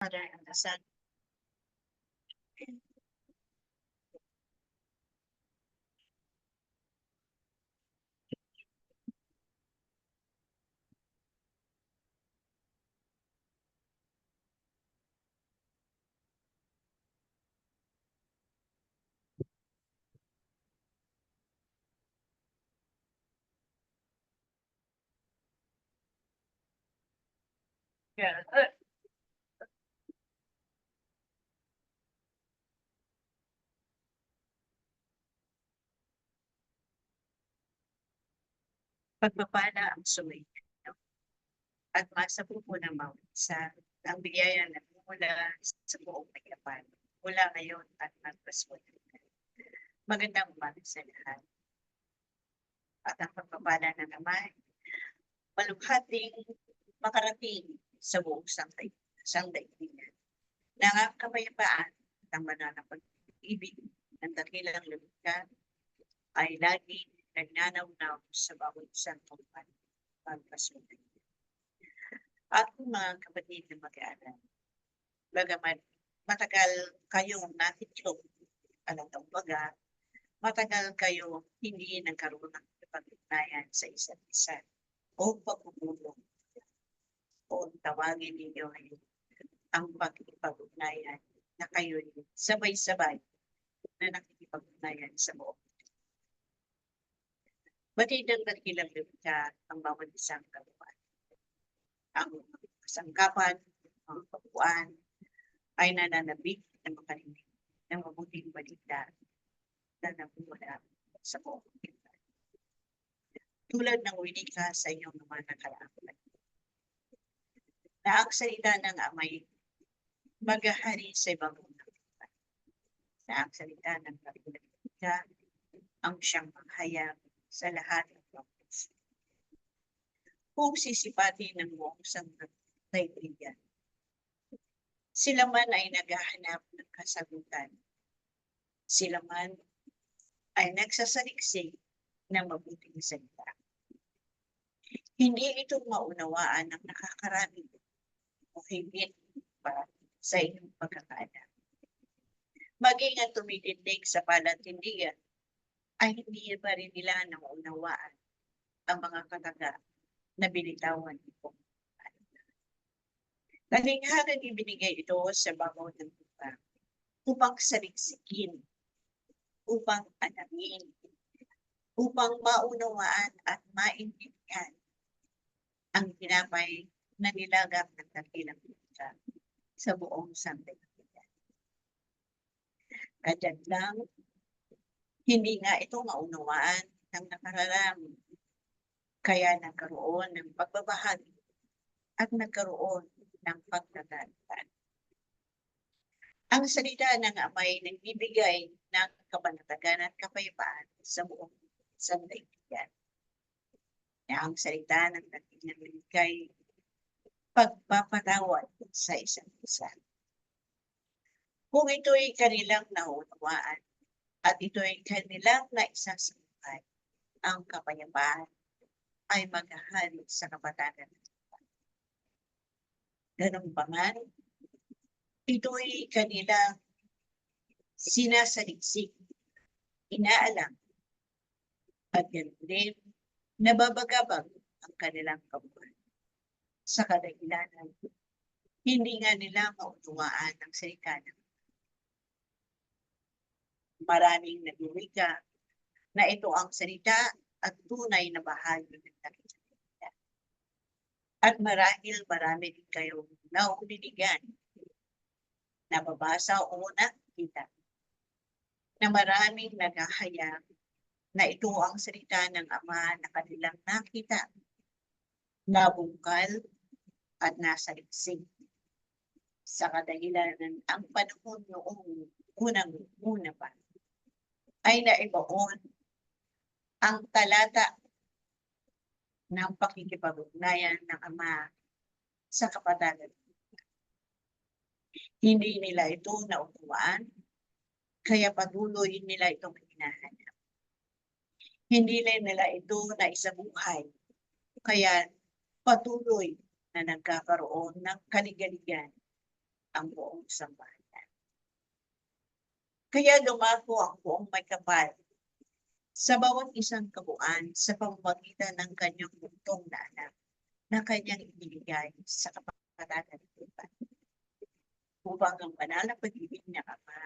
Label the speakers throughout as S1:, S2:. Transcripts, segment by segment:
S1: Father and the Son. Yeah. Pagpapala ang sumainyo at masabu po ng bawat isa ang biyaya na mula sa buong Pagkapan mula ngayon at magpaswerte. Magandang umaga sa lahat. At ang pagpapala ng Ama malubhating makarating sa buong sangdaigdigan. Na ang kapayapaan at ang banal na pag-ibig ng dakilang lumikha ay lagi nagnanaw-naw sa bawat isang pagpaswerte. At kung mga kapatid na mag-aaral, bagaman matagal kayong natitlog, alatang baga, matagal kayo hindi nagkaroon ng pag-ugnayan sa isa't isa o pagpupulong o tawagin ninyo ang pag-ugnayan na kayo sabay-sabay na nakikipag-ugnayan sa buong. Batid ang dakilang lumikha ang bawat isang kabuuan. Ang kasangkapan, ang kabuuan, ay nananabik ng makarinig ng mabuting balita na nabumula sa buong mundo. Tulad ng winika sa inyong mga nakaraang na ang salita ng Amay maghahari sa ibang mundo. Na ang salita ng Kapitolika ang siyang maghayag sa lahat ng province. Kung sisipati ng buong sangdaigdigan, sila man ay naghahanap ng kasagutan. Sila man ay nagsasaliksik ng mabuting salita. Hindi ito maunawaan ng nakakarami o higit pa sa inyong pagkakaalam. Maging ang tumitindig sa palantindigan ay hindi pa rin nila naunawaan ang mga kataga na binitawan nito. Talinghagang ibinigay ito sa babaw ng lupa upang saliksikin, upang alamin, upang maunawaan at maintindihan ang tinapay na nilagak ng dakilang lupa sa buong sangdaigdigan. Kadyan lang, hindi nga ito maunawaan ng nakararami. Kaya nagkaroon ng pagbabahagi at nagkaroon ng pagkagalitan. Ang salita ng Amay nagbibigay ng kapanatagan at kapayapaan sa buong sangdaigdigan. Na ang salita ng dakilang lumikha pagpapatawad sa isa't isa. Kung ito'y kanilang naunawaan at ito'y kanilang naisasabuhay, ang kapayapaan ay maghahari sa kapatagan. Ganun pa man, ito'y kanilang sinasaliksik, inaalam, at yan din nababagabag ang kanilang kabuhay. Sa kadahilanan, hindi nga nila maunawaan ang salita ng maraming nagwika na ito ang salita at tunay na bahagi ng dakilang. At marahil marami din kayong nauliligan, nababasa o nakikita na maraming naghahayag na ito ang salita ng Ama na kanilang nakita, nabungkal at nasaliksik. Sa kadahilanan ang panahon noong unang-una pa ay naibaon ang talata ng pakikipag-ugnayan ng Ama sa kapatagan. Hindi nila ito naunawaan, kaya patuloy nila itong hinahanap. Hindi nila ito naisabuhay, kaya patuloy na nagkakaroon ng kaligaligan ang buong sambahayan. Kaya lumako ang buong may kapal sa bawat isang kabuuan sa pamamagitan ng kanyang buktong na anak na kanyang ibinigay sa kapatagan ng iba. Upang ang banal na pag-ibig ng Ama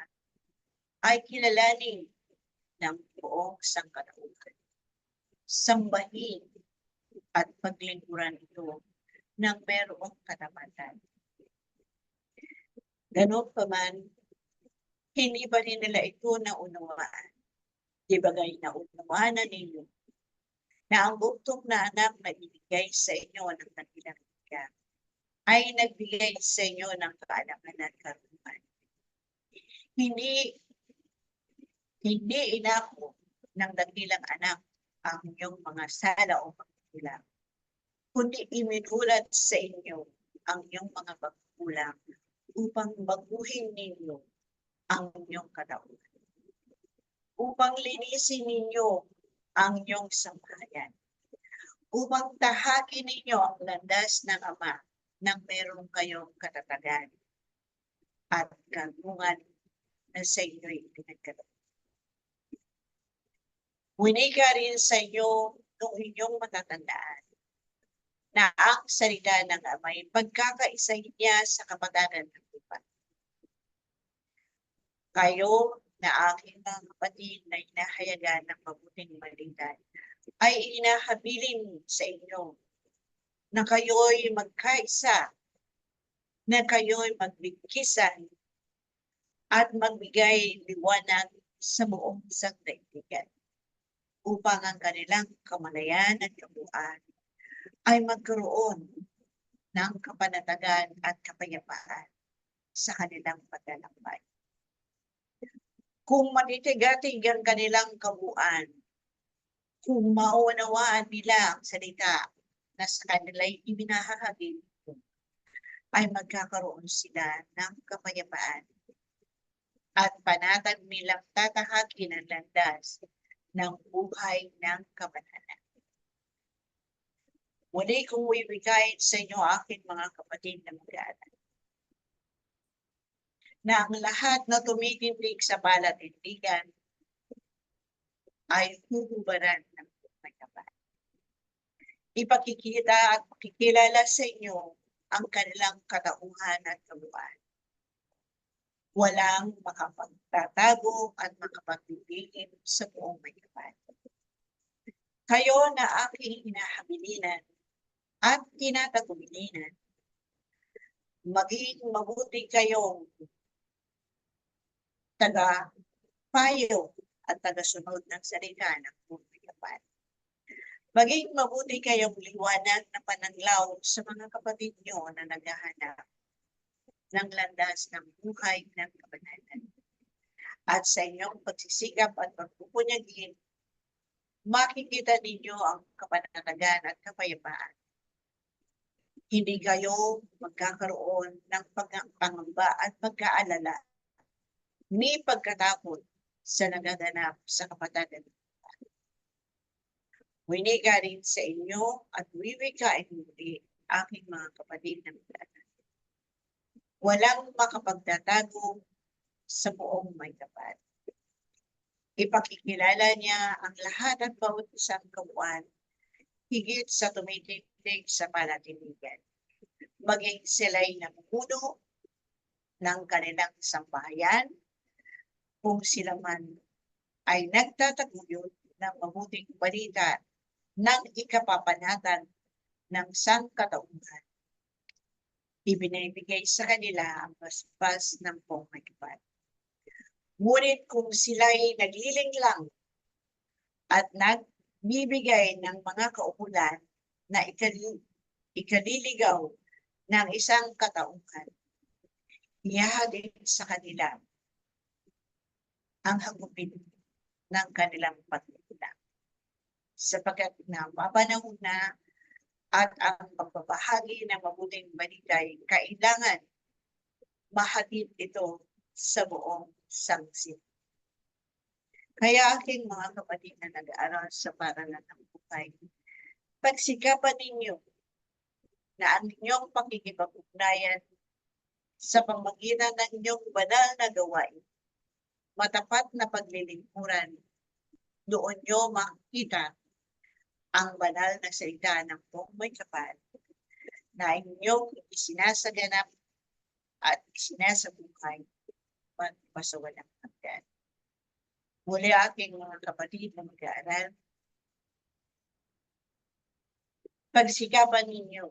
S1: ay kilalanin ng buong sangkatauhan, sambahin at paglingkuran ito ng merong katapatan. Ganun pa man, hindi ba rin nila ito naunawaan? Di ba gay naunawaan na ninyo na ang buktong na anak na ibigay sa inyo ng kanilang ika ay nagbigay sa inyo ng kaalaman at karunungan. Hindi inako ng dakilang anak ang inyong mga sala o pagkulang, kundi iminulat sa inyo ang inyong mga pagkulang upang baguhin ninyo ang inyong katauhan, upang linisin ninyo ang inyong sambahayan, upang tahakin ninyo ang landas ng Ama nang meron kayong katatagan at karunungan na sa inyo'y pinagkaloob. Winika rin sa inyo noong inyong matatandaan na ang salita ng Ama'y pagkakaisa niya sa kapatagan ng iba. Kayo na aking mga kapatid na inahayagan ng mabuting balita ay inahabilin sa inyo na kayo'y magkaisa, na kayo'y magbigkisan at magbigay liwanag sa buong sangdaigdigan upang ang kanilang kamalayan at kabuuan ay magkaroon ng kapanatagan at kapayapaan sa kanilang paglalakbay. Kung matitigatig ang kanilang kabuuan, kung maunawaan nila ang salita na sa kanila'y ibinahahagin, ay magkakaroon sila ng kapayapaan at panatag nilang tatahakin ang landas ng buhay ng kabanalan. Muli kong wiwikain sa inyo aking mga kapatid na mag-aaral, na ang lahat na tumitindig sa palatindigan ay huhubaran ng may kapal. Ipakikita at pakikilala sa inyo ang kanilang katauhan at kabuuan. Walang makapagtatago at makapagpipigil sa buong may kapal. Kayo na aking inahabilinan at tinatagubilinan, maging mabuti kayong taga-payo at taga-sunod ng salita ng buong kapal. Maging mabuti kayong liwanag na pananglaw sa mga kapatid nyo na naghahanap ng landas ng buhay ng kabanalan. At sa inyong pagsisikap at pagpupunyagin, makikita ninyo ang kapanatagan at kapayapaan. Hindi kayo magkakaroon ng pangamba at pagkaalala ni pagkatakot sa nagaganap sa kapatagan. Winika rin sa inyo at wiwikain muli aking mga kapatid na mag-aaral. Walang makapagtatago sa buong may kapal. Ipakikilala niya ang lahat at bawat isang kabuuan higit sa tumitindig sa palatindigan. Maging sila'y namumuno ng kanilang sambahayan, kung sila man ay nagtataguyod ng mabuting balita ng ikapapanatan ng sangkatauhan. Ibinibigay sa kanila ang basbas ng buong may kapal. Ngunit kung sila'y naglilinglang at nagbibigay ng mga kaukulan na ikaliligaw ng isang katauhan, ihahalin sa kanila ang hagupin ng kanilang pagkukulang. Sapagkat napapanahon na at ang pagbabahagi ng mabuting balita ay kailangan mahatid ito sa buong sangsit. Kaya aking mga kapatid na nag-aaral sa paralan ng buhay, pagsikapan ninyo na ang inyong pakikipag-ugnayan sa pamamagitan ng inyong banal na gawain, matapat na paglilingkuran, doon nyo makikita ang banal na salita ng buong may kapal na inyong isinasaganap at isinasabuhay magpasawalang hanggan. Muli aking mga kapatid na mag-aaral, pagsikapan ninyo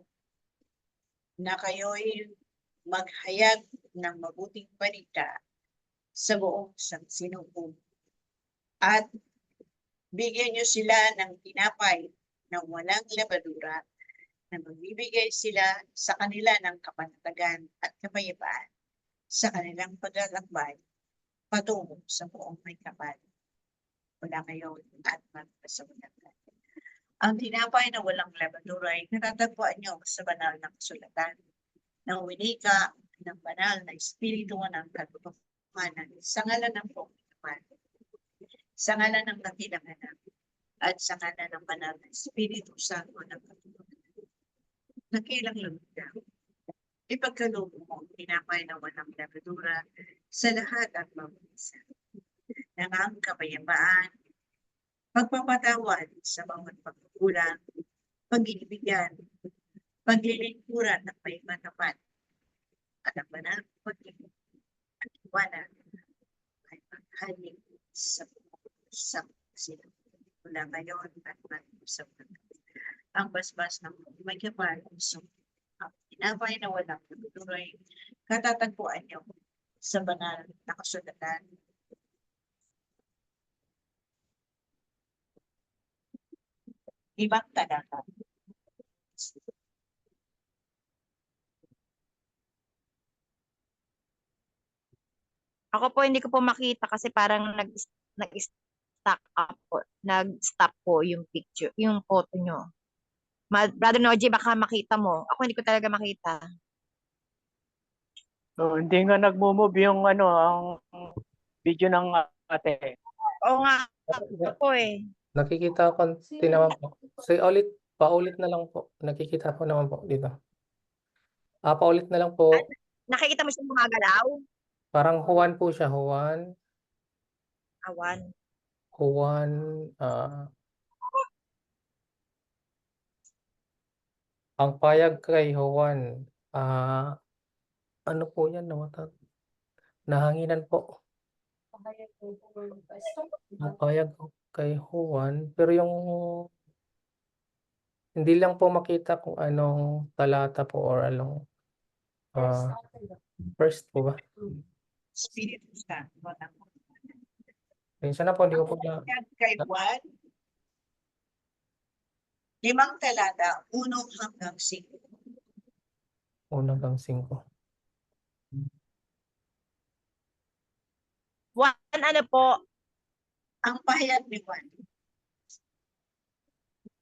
S1: na kayo'y maghayag ng mabuting balita sa buong sansinukob at bigyan nyo sila ng tinapay ng walang labadura na magbibigay sila sa kanila ng kapanatagan at kapayapaan sa kanilang paglalakbay patungo sa buong may kapal. Wala ngayon at magpasawalang hanggan. Ang tinapay na walang labadura ay natatagpuan nyo sa banal na kasulatan ng winika ng banal na espiritu ng katotohanan sa ngalan ng buong kapal, sa ngalan ng dakilang anak, at sa ngalan ng banal na espiritu santo ng katotohanan. Nakilang lumitaw, ipagkaloob mo ang tinapay na walang labadura sa lahat at mabisa, ng ang kapayapaan, pagpapatawad sa bawat pagkukulang, pag-ibigyan, paglilingkuran ng may matapat, at ang banal pag-ibig at iwanan ay maghaling sa sila. Mula ngayon at mag-usap na ang basbas ng may kapal, so ang tinapay na walang labadura katatagpuan niyo sa banal na kasulatan. Ibang talata.
S2: Ako po hindi ko po makita kasi parang nag-stop po yung picture, yung photo nyo. Brother Noji, baka makita mo. Ako hindi ko talaga makita.
S3: So, hindi nga nagmo-move yung ang video ng ate.
S2: Oo nga po eh.
S4: Nakikita ko naman po. So, paulit na lang po. Nakikita ko naman po dito. Paulit na lang po.
S2: Nakikita mo siya gumagalaw?
S4: Parang Juan po siya, Juan.
S2: Awan.
S4: Juan, ang payag kay Juan, ano po yan? Nahanginan po. Ang payag kay Juan, pero yung hindi lang po makita kung anong talata po or anong first po ba?
S1: Espiritu Santo.
S4: Minsan na po, hindi ko po na.
S1: Kay Juan, 5 talata, 1 hanggang 5.
S4: 1 hanggang 5.
S2: Juan, ano po?
S1: Ang pahayag ni Juan.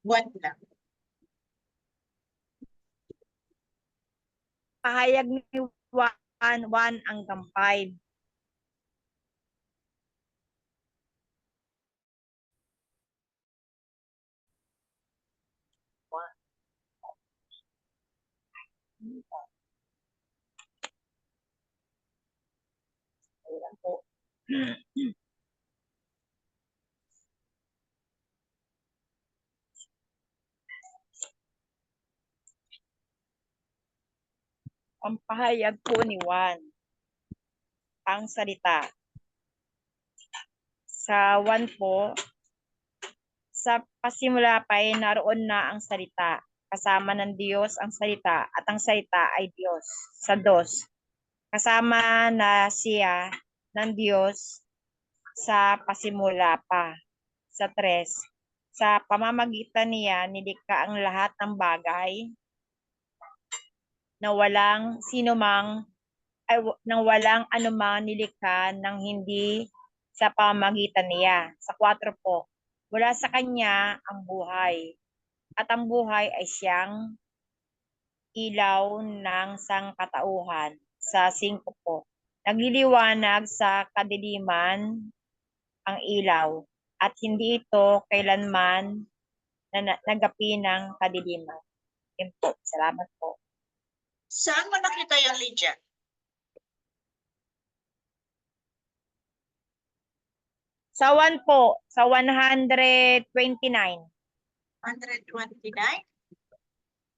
S1: Juan lang.
S2: Pahayag ni Juan 1 hanggang 5. Ayan po. Ang pahayag po ni Juan, ang salita. Sa 1 po, sa pasimula pa ay naroon na ang salita. Kasama ng Diyos ang salita at ang salita ay Diyos. Sa 2, kasama na siya ng Diyos sa pasimula pa. Sa 3, sa pamamagitan niya nilikha ang lahat ng bagay na walang anumang nilikha ng hindi sa pamamagitan niya. Sa 4 po, wala sa kanya ang buhay, at ang buhay ay siyang ilaw ng sangkatauhan. Sa 5 po, nagliliwanag sa kadiliman ang ilaw, at hindi ito kailanman nagapi ng kadiliman. Yun po. Salamat po.
S1: Saan mo nakita yung Lydia?
S2: Sa 1 po, sa 129.
S1: 129?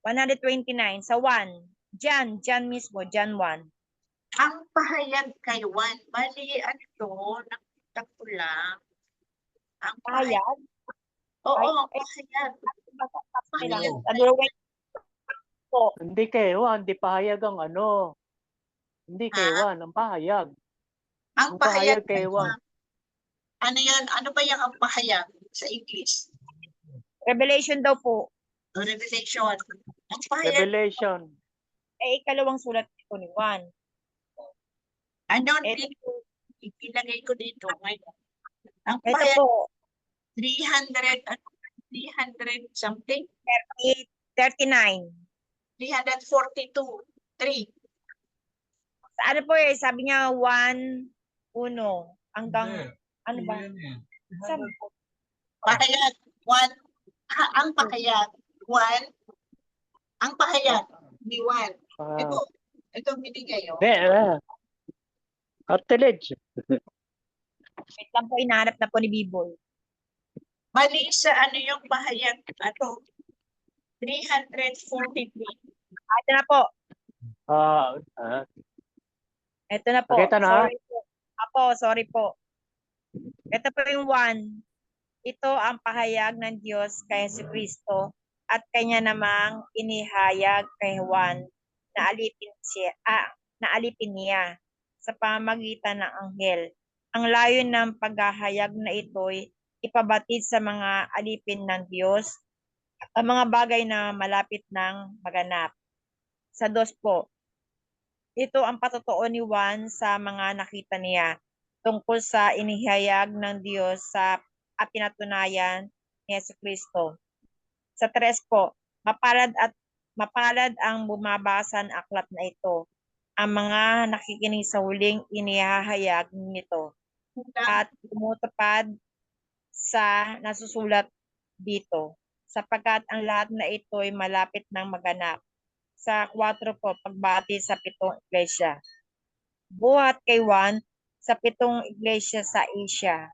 S2: 129, sa 1. Diyan mismo, John 1.
S1: Ang pahayag kay Juan. Bali, ano to? Nakita ko lang. Ang pahayag.
S2: Pahayag.
S1: Oo,
S2: Ay,
S1: pahayag.
S2: Kailangan.
S1: Pahayag.
S2: Sa drawing po.
S3: Hindi kay Juan, hindi pahayag ang ano. Hindi kay
S1: Ha?
S3: Juan, ang pahayag.
S1: Ang
S3: Ang
S1: pahayag
S3: pahayag kay Juan.
S1: Ano yan? Ano ba yung ang pahayag sa English?
S2: Revelation daw po.
S1: O Revelation. Ang pahayag,
S3: Revelation.
S2: Ikalawang sulat po ni Juan.
S1: ano
S2: Ito
S1: dito? Ilagay ko dito ngayon. Ang
S2: Ito
S1: pahayag,
S2: po,
S1: 300 something?
S2: 39.
S1: 342. 3.
S2: Sa ano po sabi niya 1, 1, hanggang, ano ba? Sabi po,
S1: Pahayag. 1. Ang pahayag. 1. Ang pahayag. Ni 1. Ito. Ito binigay. Oh.
S3: Cartilage.
S2: wait lang po, inahanap na po ni Biboy.
S1: Mali sa ano yung pahayag. Ano? 343.
S2: Ito na po. Ito na po.
S3: Pakita na.
S2: Sorry po. Sorry po. Ito po yung 1. Ito ang pahayag ng Diyos kay Jesucristo at kanya namang inihayag kay Juan na alipin niya sa pamamagitan ng anghel. Ang layo ng paghahayag na ito'y ipabatid sa mga alipin ng Diyos ang mga bagay na malapit ng maganap. Sa 2 po, ito ang patotoo ni Juan sa mga nakita niya tungkol sa inihayag ng Diyos at pinatunayan ni Jesucristo. Sa 3 po, mapalad ang bumabasa ng aklat na ito, ang mga nakikinig sa huling inihahayag nito at tumutupad sa nasusulat dito, sapagkat ang lahat na ito ay malapit ng maganap. Sa 4 po, pagbati sa 7 iglesia. Buhat kay Juan sa 7 iglesia sa Asia.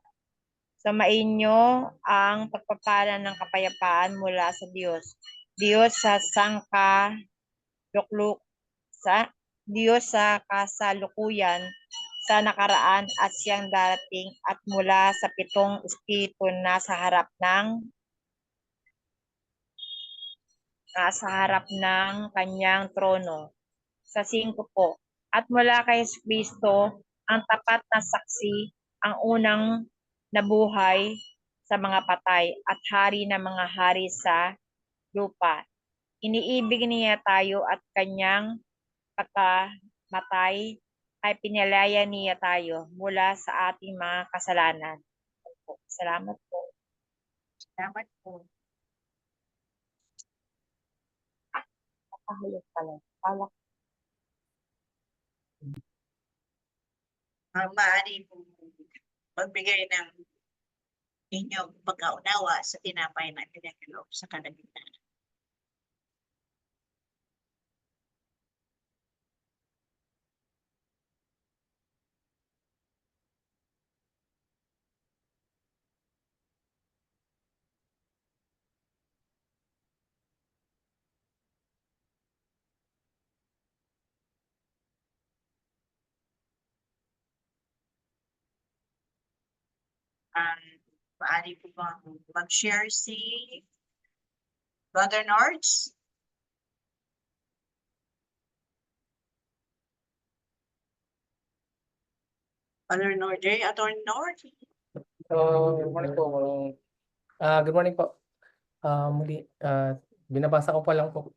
S2: Sumainyo ang pagpapala ng kapayapaan mula sa Diyos. Diyos sa Diyos sa kasalukuyan, sa nakaraan at siyang darating at mula sa 7 espiritu na sa harap ng kanyang trono. Sa 5 po, at mula kay Jesucristo, ang tapat na saksi, ang unang nabuhay sa mga patay at hari ng mga hari sa lupa. Iniibig niya tayo at kanyang pagkamatay ay pinalaya niya tayo mula sa ating mga kasalanan. Salamat po.
S1: Salamat po.
S2: Nakahulog pala.
S1: Maaari po magbigay ng inyong pagkaunawa sa tinapay na pinagkaloob sa kalagitnaan. Maaari po bang mag-share si Brother Nords? Brother Norde, Attorney Nord?
S4: Good morning po. Good morning po. Muli, binabasa ko pa lang po.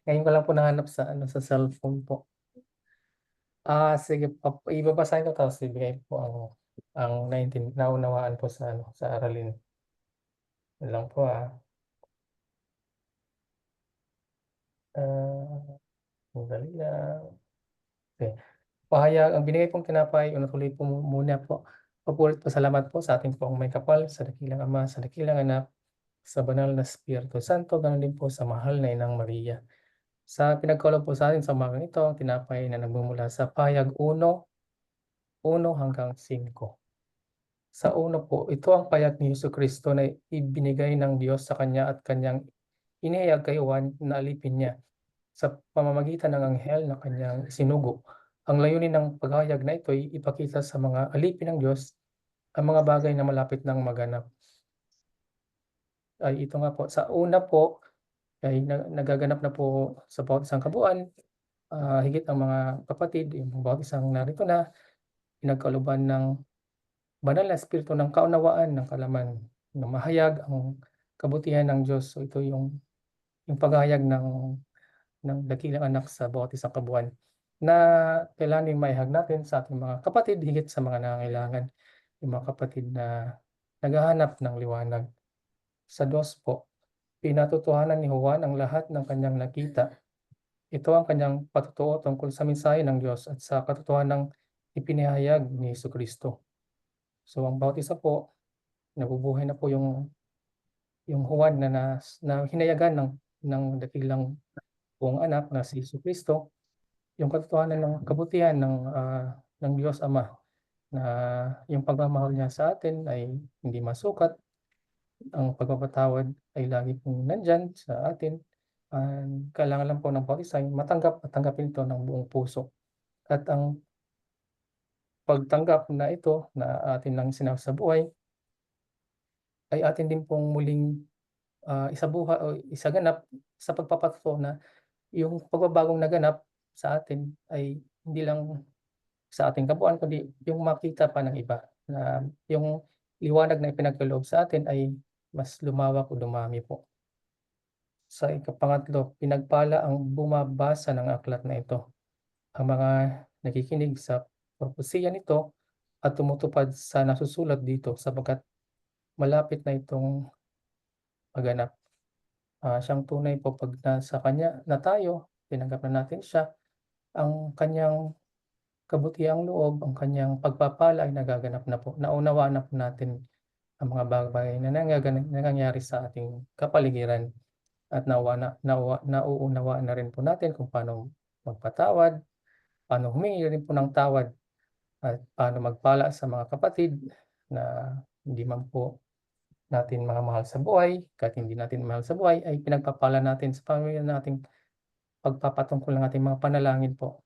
S4: Ngayon ko lang po nahanap sa cellphone po. Sige, ibabasahin ko tapos ibigay po ang naunawaan po sa aralin. Yun lang po Sandali lang. Okay. Pahayag, ang binigay pong tinapay, unatuloy po muna po. Papulit po, salamat po sa ating pong may kapal, sa dakilang Ama, sa dakilang Anak, sa banal na Espiritu Santo, ganoon din po sa mahal na Inang Maria. Sa pinagkaloob po sa atin sa umagang ito, ang tinapay na nagmumula sa pahayag 1 hanggang 5. Sa una po, ito ang payag ni Jesucristo na ibinigay ng Diyos sa kanya at kanyang inihayag kay Juan na alipin niya sa pamamagitan ng anghel na kanyang sinugo. Ang layunin ng paghahayag na ito ay ipakita sa mga alipin ng Diyos ang mga bagay na malapit ng maganap. Ay ito nga po, sa una po ay nagaganap na po sa bawat isang kabuuan, higit ang mga kapatid, yung bawat isang narito na pinagkalooban ng banal na espiritu ng kaunawaan ng kalaman na mahayag ang kabutihan ng Diyos. So ito yung paghahayag ng dakilang anak sa bawat isang kabuuan na kailangan maihag natin sa ating mga kapatid higit sa mga nangangailangan, yung mga kapatid na naghahanap ng liwanag. Sa Diyos po, pinatotohanan ni Juan ang lahat ng kanyang nakita. Ito ang kanyang patutuo tungkol sa mensahe ng Diyos at sa katotohanang ipinahayag ni Jesucristo. So ang bawat isa po, nabubuhay na po yung Juan na hinayagan ng dakilang buong anak na si Jesucristo, yung katotohanan ng kabutihan ng Diyos Ama na yung pagmamahal niya sa atin ay hindi masukat, ang pagpapatawad ay lagi pong nandyan sa atin. Kailangan lang po ng bawat isa matanggap at tanggapin ito ng buong puso. At ang pagtanggap na ito na atin lang sa buhay ay atin din pong muling isabuhay o isaganap sa pagpapatuto na yung pagbabagong naganap sa atin ay hindi lang sa ating kabuuan kundi yung makita pa ng iba na yung liwanag na ipinagkaloob sa atin ay mas lumawak o dumami po. Sa ikapangatlo, pinagpala ang bumabasa ng aklat na ito, ang mga nakikinig sa propesiya nito at tumutupad sa nasusulat dito sapagkat malapit na itong maganap. Siyang tunay po pag nasa kanya na tayo, tinanggap na natin siya, ang kanyang kabutihang loob, ang kanyang pagpapala ay nagaganap na po. Naunawaan na po natin ang mga bagay na nangyayari sa ating kapaligiran at nauunawaan na rin po natin kung paano magpatawad, paano humingi rin po ng tawad at paano magpala sa mga kapatid na hindi man po natin mga mahal sa buhay, kahit hindi natin mahal sa buhay, ay pinagpapala natin sa pamamagitan ng ating pagpapatungkol ng ating mga panalangin po.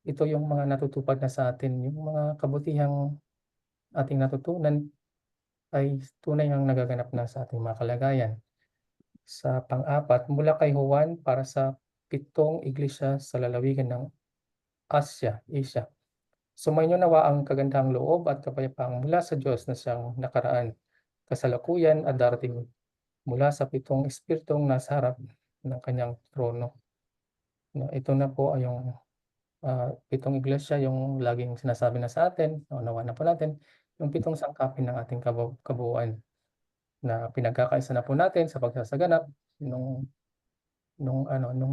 S4: Ito yung mga natutupad na sa atin, yung mga kabutihang ating natutunan ay tunay ang nagaganap na sa ating mga kalagayan. Sa pang-apat, mula kay Juan para sa 7 iglesia sa lalawigan ng Asia. Sumainyo nawa ang kagandahang loob at kapayapaang mula sa Diyos na siyang nakaraan, kasalukuyan at darating mula sa 7 espiritong nasa harap ng kanyang trono. Ito na po ay yung 7 iglesia, yung laging sinasabi na sa atin, naunawaan na po natin, yung 7 sangkapin ng ating kabuuan na pinagkakaisa na po natin sa pagsasaganap nung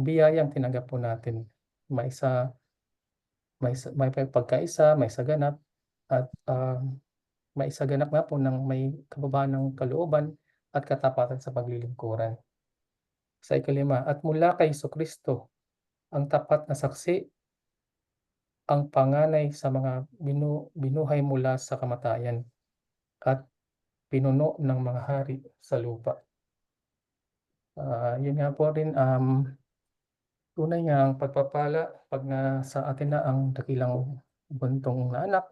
S4: biyayang tinanggap po natin. May pagkaisa, may saganap at may saganap nga po ng may kababaan ng kalooban at katapatan sa paglilingkuran. Sa ikalima, at mula kay Jesucristo, ang tapat na saksi, ang panganay sa mga binuhay mula sa kamatayan at pinuno ng mga hari sa lupa. Yun nga po rin, tunay nga ang pagpapala pag nasa atin na ang dakilang buntong na anak,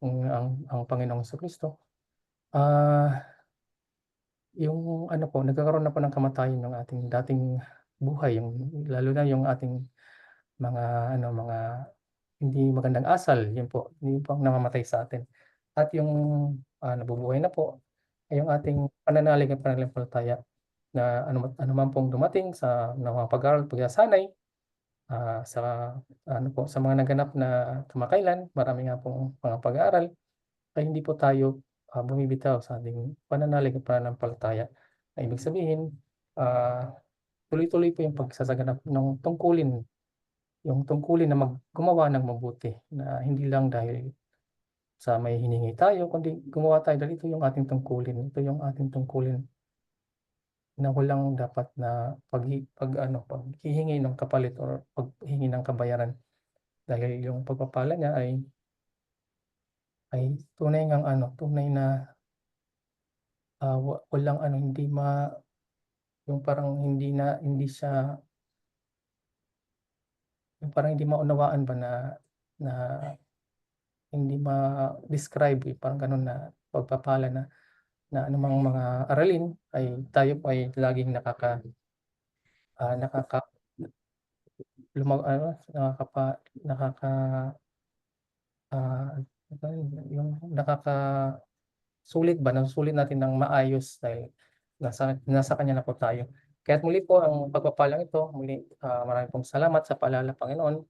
S4: ang Panginoong Jesucristo. Yung ano po, nagkakaroon na po ng kamatayan ng ating dating buhay, lalo na yung ating mga hindi magandang asal, yun po, yun po ang namamatay sa atin. At yung nabubuhay na po ay yung ating pananalig at pananampalataya na ano man pong dumating sa mga pag-aaral, pagsasanay sa sa mga naganap na kamakailan, marami nga pong mga pag-aaral, ay hindi po tayo bumibitaw sa ating pananalig at pananampalataya. Na ibig sabihin, tuloy-tuloy po yung pagsasaganap ng tungkulin, yung tungkulin na gumawa ng mabuti, na hindi lang dahil sa may hiningi tayo, kundi gumawa tayo dahil ito yung ating tungkulin. Ito yung ating tungkulin na walang dapat na paghihingi ng kapalit or paghingi ng kabayaran. Dahil yung pagpapala niya ay ay tunay ngang tunay na walang yung parang hindi siya, yung parang hindi maunawaan ba na hindi ma-describe, parang gano'n na pagpapala na anumang mga aralin ay tayo po ay laging nakaka luma ano, nakaka ah, yung nasusulit natin ng maayos dahil nasa kanya na po tayo. Kaya't muli po ang pagpapalang ito, marami pong salamat sa paalala, Panginoon,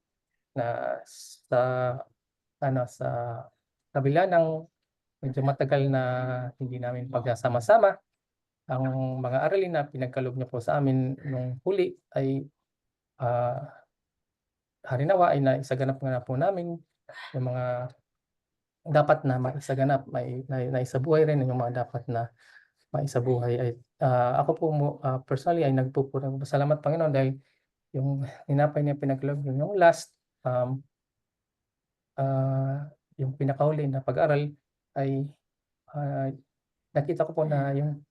S4: na sa sa kabila ng medyo matagal na hindi namin pagsasama-sama, ang mga aralin na pinagkaloob niyo po sa amin nung huli ay, ah, harinawa ay naisaganap nga na po namin yung mga dapat na maisaganap, naisabuhay rin yung mga dapat na maisabuhay. Ay, ako po personally ay nagpupurang pasalamat, Panginoon, dahil yung tinapay na pinagkaloob niyo, yung last, yung pinakahuli na pag-aral ay, ah, nakita ko po na yung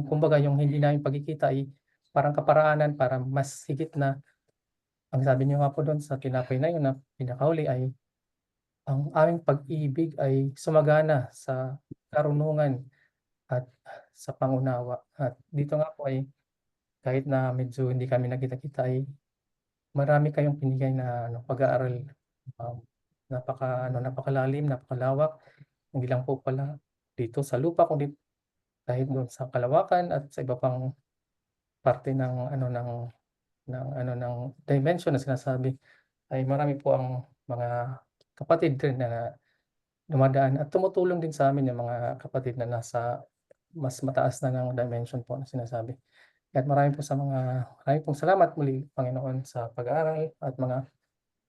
S4: kumbaga yung hindi namin pagkikita ay parang kaparaanan para mas higit na ang sabi niyo nga po dun sa tinapay na yun na pinakahuli ay ang aming pag-ibig ay sumagana sa karunungan at sa pangunawa. At dito nga po ay kahit na medyo hindi kami nagkita-kita ay marami kayong binigay na pag-aaral, napakalalim, napakalawak. Hindi lang po pala dito sa lupa kundi kahit doon sa kalawakan at sa iba pang parte ng dimension na sinasabi, ay marami po ang mga kapatid rin na dumadaan at tumutulong din sa amin yung mga kapatid na nasa mas mataas na ng dimension po na sinasabi. At marami pong salamat muli, Panginoon, sa pag-aaral at mga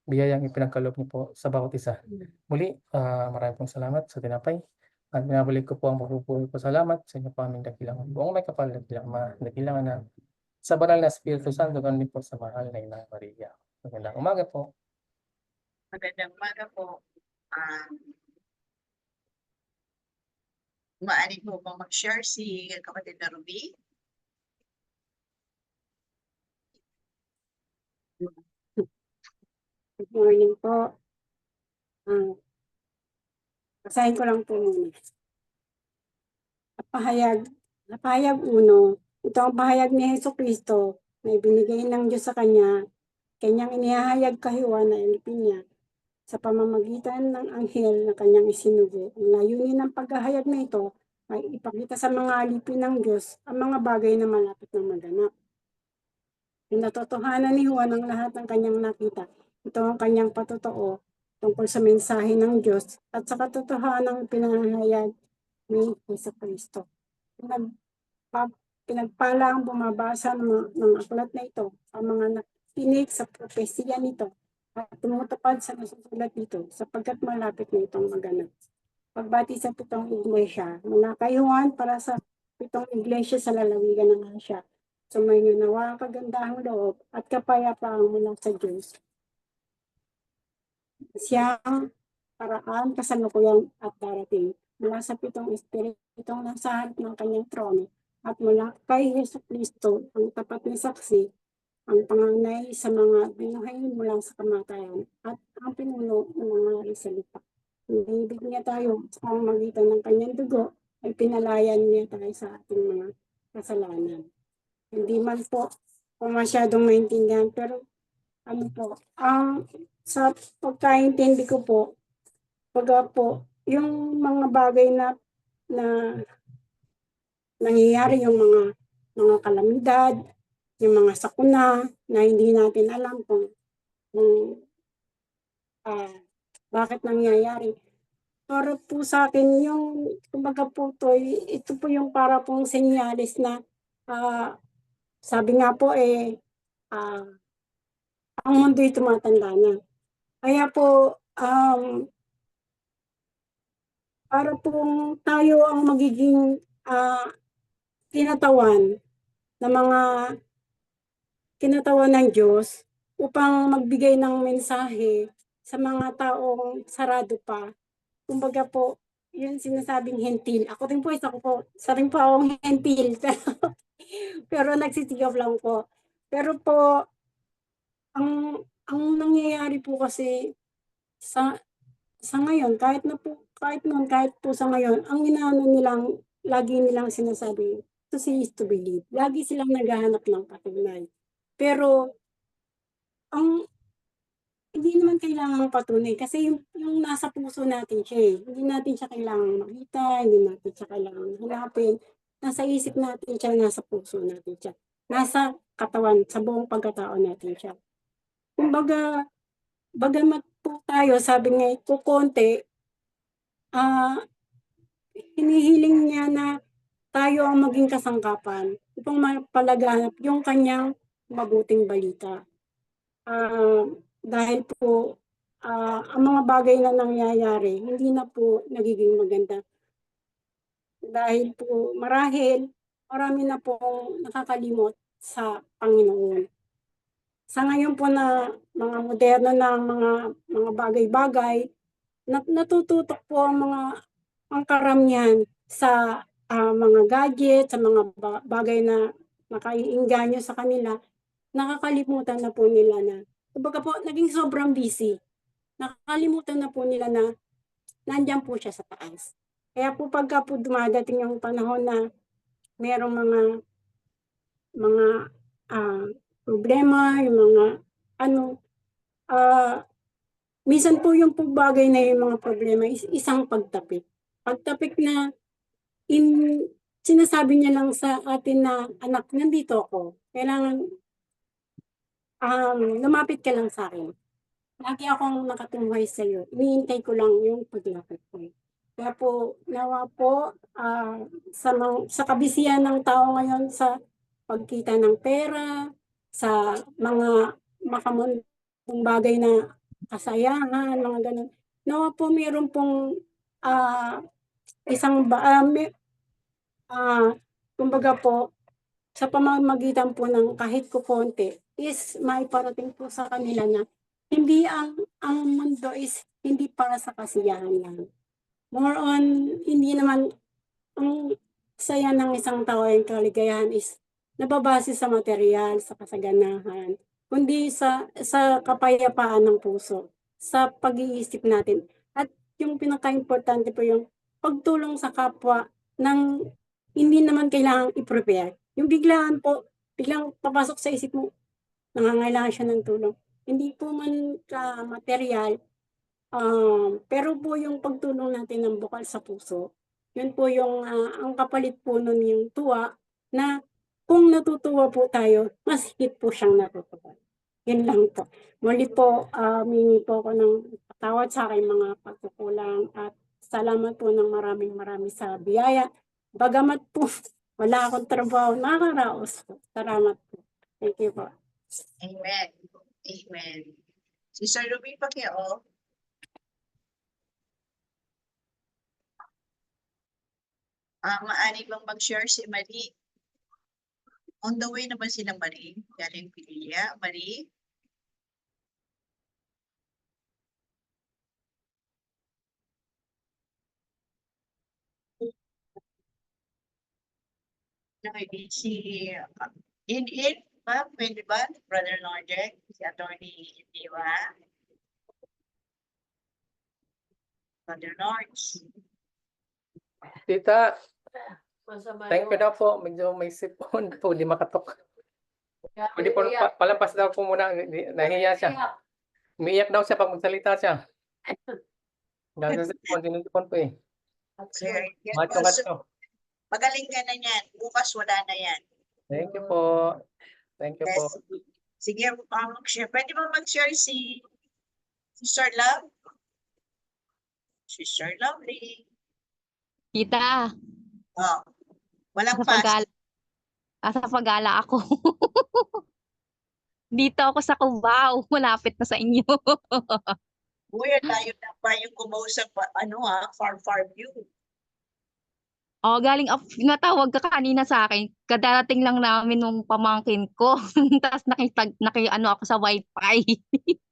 S4: biyayang ipinagkaloob niyo po sa bawat isa. Muli, marami pong salamat sa tinapay at binabalik ko po ang mapupuri ko salamat sa inyo po aming dakilang buong may kapal at dakilang anak sa banal na Espiritu Santo, ganun din po sa mahal na Inang Maria. Magandang umaga po.
S1: Magandang umaga po. Maaari po ba mag-share si kapatid na Ruby?
S5: Good morning po. Basahin ko lang po muna. Pahayag 1, ito ang pahayag ni Jesucristo na ibinigay ng Diyos sa Kanya, Kanyang inihahayag kahiwa na alipin niya sa pamamagitan ng anghel na Kanyang isinugo. Ang layunin ng paghahayag na ito ay ipakita sa mga alipin ng Diyos ang mga bagay na malapit na maganap. Pinatotohanan ni Juan ang lahat ng kanyang nakita. Ito ang kanyang patotoo tungkol sa mensahe ng Diyos at sa katotohanang pinahayag ni Jesucristo. Pinagpala ang bumabasa ng aklat na ito, ang mga nakikinig sa propesiya nito at tumutupad sa nasusulat dito sapagkat malapit na itong maganap. Pagbati sa 7 iglesia, mula kay Juan para sa 7 iglesia sa lalawigan ng Asya. Sumainyo nawa ang kagandahang loob at kapayapaan mula sa Diyos. Siyang paraan, kasalukuyan at darating mula sa 7 espiritong nasa harap ng kanyang trono at mula kay Jesucristo ang tapat na saksi, ang panganay sa mga binuhay mula sa kamatayan at ang pinuno ng mga salita. Inibig niya tayo sa pamamagitan ng kanyang dugo ay pinalayan niya tayo sa ating mga kasalanan. Hindi man po masyadong maintindihan, pero sa pagkaintindi ko po, yung mga bagay na nangyayari, yung mga kalamidad, yung mga sakuna na hindi natin alam kung bakit nangyayari. Para po sa akin, kumbaga po ito po yung para pong senyales na sabi nga po ang mundo'y tumatanda na. Kaya po, para pong tayo ang magiging kinatawan ng Diyos upang magbigay ng mensahe sa mga taong sarado pa kumbaga po, yun sinasabing hentil. Ako din po, isa rin po akong hentil. Pero nagsisigap lang po. Pero po, ang nangyayari po kasi sa ngayon, kahit po sa ngayon, ang inaano nilang, lagi nilang sinasabi, to see is to believe. Lagi silang naghahanap ng patunay. Pero, hindi naman kailangan patunay kasi yung nasa puso natin siya eh. Hindi natin siya kailangan makita, hindi natin siya kailangan hanapin. Nasa isip natin siya, nasa puso natin siya. Nasa katawan, sa buong pagkatao natin siya. Kumbaga, bagamat po tayo, sabi nga, kukonti, hinihiling niya na tayo ang maging kasangkapan upang mapalaganap yung kanyang mabuting balita. Dahil po, ang mga bagay na nangyayari, hindi na po nagiging maganda. Dahil po, marahil, marami na pong nakakalimot sa Panginoon. Sa ngayon po na mga moderno na mga bagay-bagay, natututok po ang karamihan sa mga gadget, sa mga bagay na nakaiinganyo sa kanila, nakakalimutan na po nila na, kumbaga po, naging sobrang busy. Nakakalimutan na po nila na nandiyan po siya sa taas. Kaya po pagka po dumadating yung panahon na merong mga problema, yung mga minsan po yung bagay na yung mga problema is isang pagtapik. Pagtapik na sinasabi niya lang sa atin na, anak, nandito ako. Kailangan lumapit ka lang sa akin. Lagi akong nakatunghay sa iyo. Iniintay ko lang yung paglapit ko. Kaya po, nawa po, sa kabisihan ng tao ngayon sa pagkita ng pera, sa mga makamundong bagay na kasayahan, mga ganun. Nawa po, mayroon pong kumbaga po, sa pamamagitan po ng kahit kukonti, is maiparating po sa kanila na hindi ang mundo is hindi para sa kasiyahan lang. More on, hindi naman ang saya ng isang tao ay kaligayahan is nababase sa material, sa kasaganahan, kundi sa kapayapaan ng puso, sa pag-iisip natin. At yung pinaka-importante po yung pagtulong sa kapwa ng hindi naman kailangang i-prepare. Yung biglaan po, biglang papasok sa isip mo, nangangailangan siya ng tulong. Hindi po man material, pero po yung pagtulong natin ng bukal sa puso, yun po yung ang kapalit po nun yung tuwa na kung natutuwa po tayo, mas higit po siyang natutuwa. Yun lang po. Muli po, humingi po ako ng patawad sa aking mga pagkukulang at salamat po ng maraming sa biyaya. Bagamat po, wala akong trabaho, nakakaraos po. Salamat po. Thank you po.
S1: Amen. Amen. Si Sir Ruby Pacquiao. Maaari bang mag-share si Marie? On the way naman sila Marie. Galing Pilya. Marie? Okay, si ba? Pwede ba? Brother Nordek, si Attorney Diwa. Brother Nords.
S4: Tita, thank you na po. Medyo may sipon po, di makatok. Pwede po, palampas daw po muna. Nahiya siya. Umiiyak daw siya pag magsalita siya. Dahil sa sipon, tinutupon po eh.
S1: Sir, yan po.
S4: Macho.
S1: Magaling ka na yan. Bukas wala na yan.
S4: Thank you po. Thank you po.
S1: Sige, mag-share. Pwede ba mag-share si Sir Love? Si Sir Lovely.
S6: Tita,
S1: Oh, walang
S6: sa
S1: fast.
S6: pagala ako. Dito ako sa Cubao, malapit na sa inyo.
S1: Uy, tayo na pa yung kumausap, far view.
S6: Oh, galing natawag ka kanina sa akin. Kadarating lang namin nung pamangkin ko. Tapos ano ako sa wifi.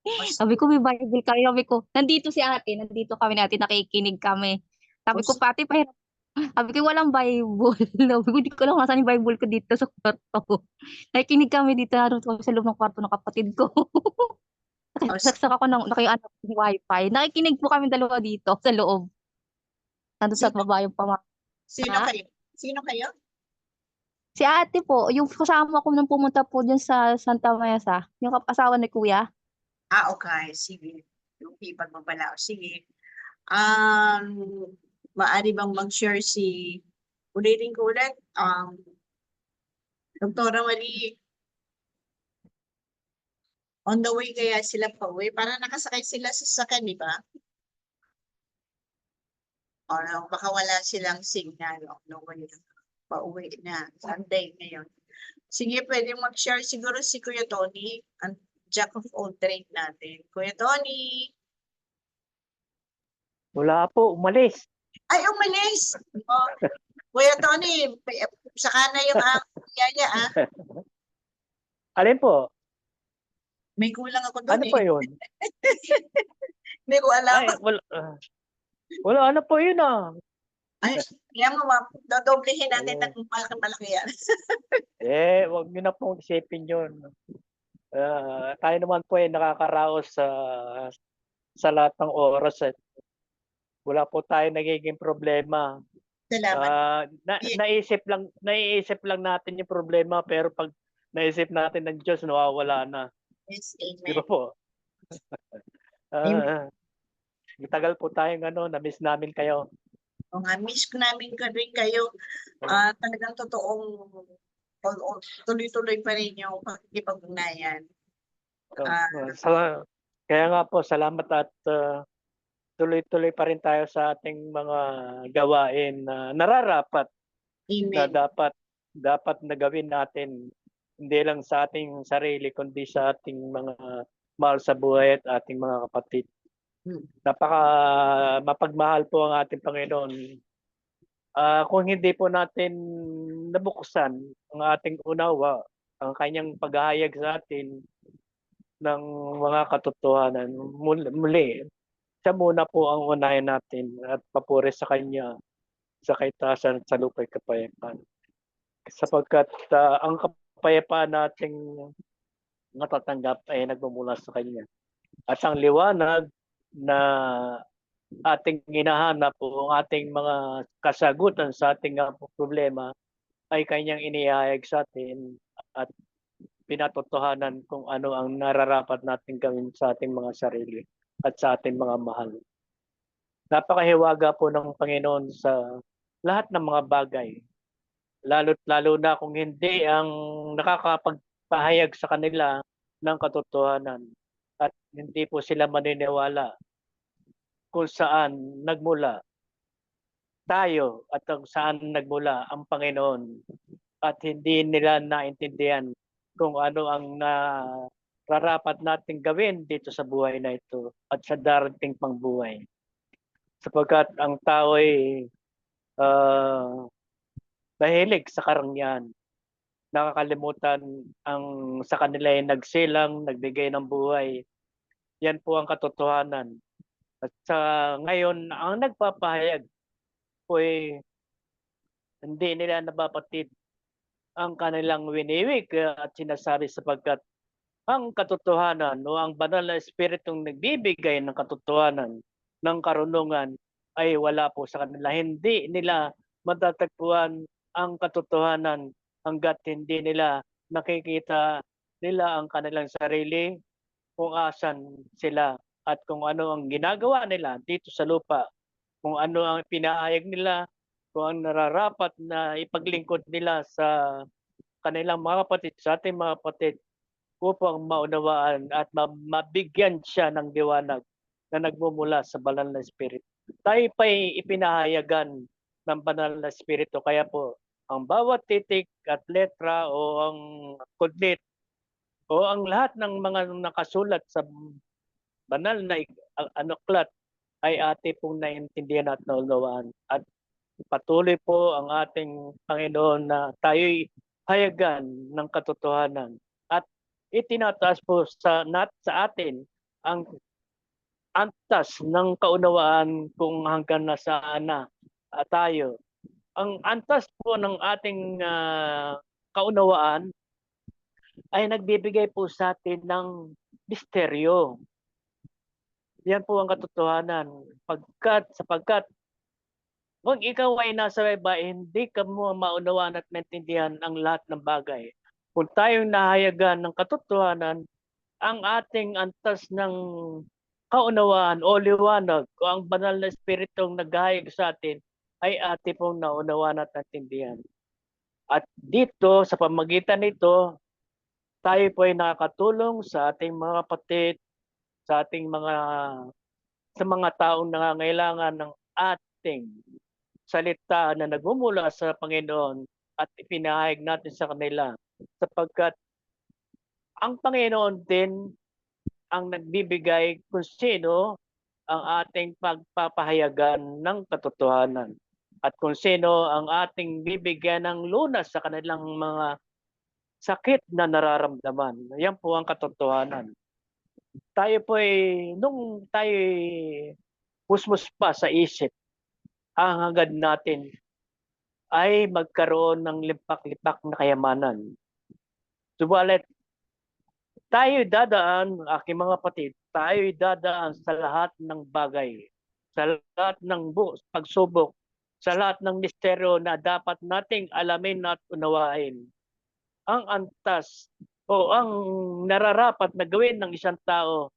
S1: Mas,
S6: Sabi ko, may Bible kami. Sabi ko, nandito si ate. Nandito kami natin. Nakikinig kami. Sabi ko,
S1: mas,
S6: pati pa. Sabi ko, walang Bible. Sabi ko, hindi ko lang saan yung Bible ko dito sa kwarto. Nakikinig kami dito. Naroon kami sa loob ng kwarto ng kapatid ko.
S1: mas,
S6: Nakasaksak ako ng wifi. Nakikinig po kami dalawa dito sa loob. Nandun sa
S1: sino,
S6: baba yung pamangkin.
S1: sino
S6: Ha?
S1: kayo? Sino kayo?
S6: Si ate po, yung kasama ko nung pumunta po dyan sa Santa Mesa, yung asawa ni kuya.
S1: Okay, sige. Yung people mo pala. Sige. Um, Maari bang mag-share ulitin ko ulit, Doktora Marie, on the way kaya sila pa uwi? Para nakasakay sila sa sasakyan, di ba? O baka wala silang signal on the way pa uwi na. Sunday ngayon. Sige, pwede mag-share siguro si Kuya Tony, ang jack of all trade natin. Kuya Tony!
S3: Wala po, umalis.
S1: Ay, umalis! Oh, Kuya Tony, saka na yung yaya, ah.
S3: Alin po?
S1: May kulang ako doon
S3: Ano
S1: eh.
S3: po yun?
S1: Hindi ko alam.
S3: Ay, wala ano po yun ah.
S1: Ay, kaya mo, dodoblehin natin
S3: Oo.
S1: ng malaki yan.
S3: Wag niyo na pong isipin yun. Tayo naman po ay nakakaraos sa lahat ng oras. Wala po tayo nagiging problema.
S1: Salamat.
S3: Naiisip lang natin yung problema pero pag naisip natin ng Diyos, nawawala na.
S1: Yes,
S3: Di ba
S1: amen.
S3: po? Tagal po tayong na-miss namin kayo.
S1: O nga, miss ko namin rin kayo. Talagang totoong tuloy-tuloy pa rin yung pakikipag-ugnayan.
S3: Kaya nga po, salamat at tuloy-tuloy pa rin tayo sa ating mga gawain na nararapat na
S1: Amen.
S3: dapat na gawin natin hindi lang sa ating sarili kundi sa ating mga mahal sa buhay at ating mga kapatid. Napaka mapagmahal po ang ating Panginoon. Kung hindi po natin nabuksan ang ating unawa, ang kanyang paghahayag sa atin ng mga katotohanan, muli, siya muna po ang unahin natin at papuri sa kanya sa kaitasan at sa lupa'y kapayapaan. Sapagkat ang kapayapaan nating natatanggap ay nagmumula sa kanya. At ang liwanag na ating hinahanap o ang ating mga kasagutan sa ating problema ay kanyang inihayag sa atin at pinatotohanan kung ano ang nararapat natin gawin sa ating mga sarili at sa ating mga mahal. Napakahiwaga po ng Panginoon sa lahat ng mga bagay. Lalo na kung hindi ang nakakapagpahayag sa kanila ng katotohanan at hindi po sila maniniwala kung saan nagmula tayo at kung saan nagmula ang Panginoon at hindi nila naintindihan kung ano ang nararapat nating gawin dito sa buhay na ito at sa darating pang buhay. Sapagkat ang tao ay mahilig sa karangyaan. Nakakalimutan ang sa kanila ay nagsilang, nagbigay ng buhay. Yan po ang katotohanan. At sa ngayon, ang nagpapahayag po ay hindi nila nabapatid ang kanilang winiwig at sinasabi sapagkat ang katotohanan o ang banal na espiritong nagbibigay ng katotohanan ng karunungan ay wala po sa kanila. Hindi nila matatagpuan ang katotohanan hanggat hindi nila nakikita nila ang kanilang sarili, kung asan sila at kung ano ang ginagawa nila dito sa lupa, kung ano ang pinahayag nila, kung ang nararapat na ipaglingkod nila sa kanilang mga kapatid, sa ating mga kapatid, upang maunawaan at mabigyan siya ng liwanag na nagmumula sa banal na Espiritu. Tayo pa'y ipinahayagan ng banal na Espiritu. Kaya po, ang bawat titik at letra o ang kudlit o ang lahat ng mga nakasulat sa banal na aklat ay ate pong naintindihan at naunawaan. At patuloy po ang ating Panginoon na tayo'y hayagan ng katotohanan at itinataas po sa atin ang antas ng kaunawaan kung hanggang nasaan na tayo. Ang antas po ng ating kaunawaan ay nagbibigay po sa atin ng misteryo. Yan po ang katotohanan. Sapagkat kung ikaw ay nasa babae, hindi ka mo maunawaan at maintindihan ang lahat ng bagay. Kung tayong nahayagan ng katotohanan, ang ating antas ng kaunawaan o liwanag o ang banal na espiritong naghahayag sa atin ay ating pong naunawaan at naintindihan. At dito, sa pamagitan nito, tayo po ay nakakatulong sa ating mga kapatid, sa mga taong nangangailangan ng ating salita na nagmumula sa Panginoon at ipinahayag natin sa kanila sapagkat ang Panginoon din ang nagbibigay kung sino ang ating pagpapahayagan ng katotohanan at kung sino ang ating bibigyan ng lunas sa kanilang mga sakit na nararamdaman. Yan po ang katotohanan. Tayo po nung tayo musmus pa sa isip, ang hangad natin ay magkaroon ng lipak-lipak na kayamanan. Subalit, tayo dadaan, aking mga kapatid, tayo dadaan sa lahat ng bagay, sa lahat ng pagsubok, sa lahat ng misteryo na dapat nating alamin at unawain. Ang antas o ang nararapat na gawin ng isang tao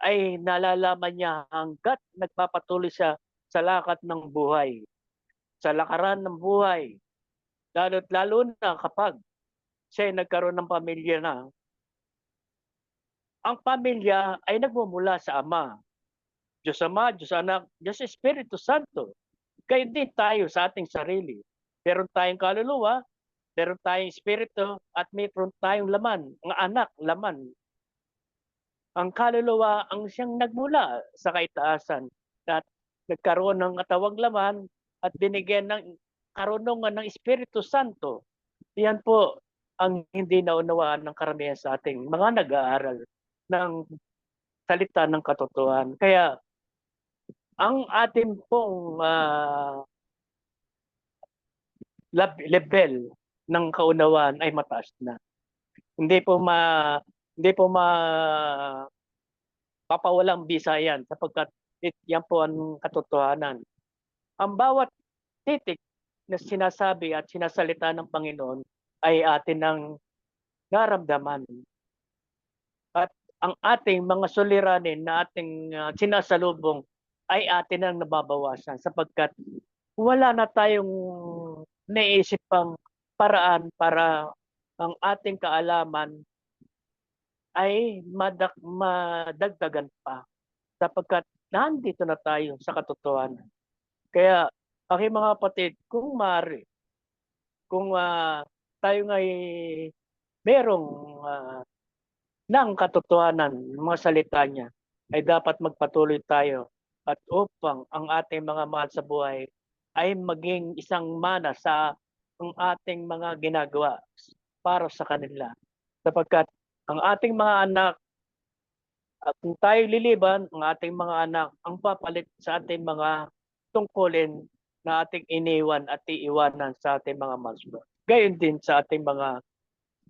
S3: ay nalalaman niya hanggat nagpapatuloy siya sa lakad ng buhay, sa lakaran ng buhay. Lalo na kapag siya nagkaroon ng pamilya na. Ang pamilya ay nagmumula sa Ama, Diyos Ama, Diyos Anak, Diyos Espiritu Santo. Kaya din tayo sa ating sarili. Meron tayong kaluluwa, meron tayong espiritu, at meron tayong laman, ang anak, laman. Ang kaluluwa ang siyang nagmula sa kaitaasan at nagkaroon ng katawang laman at binigyan ng karunungan ng Espiritu Santo. Yan po ang hindi naunawaan ng karamihan sa ating mga nag-aaral ng salita ng katotohanan. Kaya ang ating pong level ng kaunawaan ay mataas na. Hindi po papawalang bisa yan sapagkat yan po ang katotohanan. Ang bawat titik na sinasabi at sinasalita ng Panginoon ay atin ang naramdaman. At ang ating mga suliranin na ating sinasalubong ay atin ang nababawasan sapagkat wala na tayong naisip pang paraan para ang ating kaalaman ay madagdagan pa sapagkat nandito na tayo sa katotohanan. Kaya, aking mga kapatid, kung maaari, kung tayo ngay merong ng katotohanan, mga salita niya, ay dapat magpatuloy tayo at upang ang ating mga mahal sa buhay ay maging isang mana sa ang ating mga ginagawa para sa kanila. Sapagkat ang ating mga anak, at kung tayo liliban, ang ating mga anak ang papalit sa ating mga tungkulin na ating iniwan at iiwanan sa ating mga masbro. Gayon din sa ating mga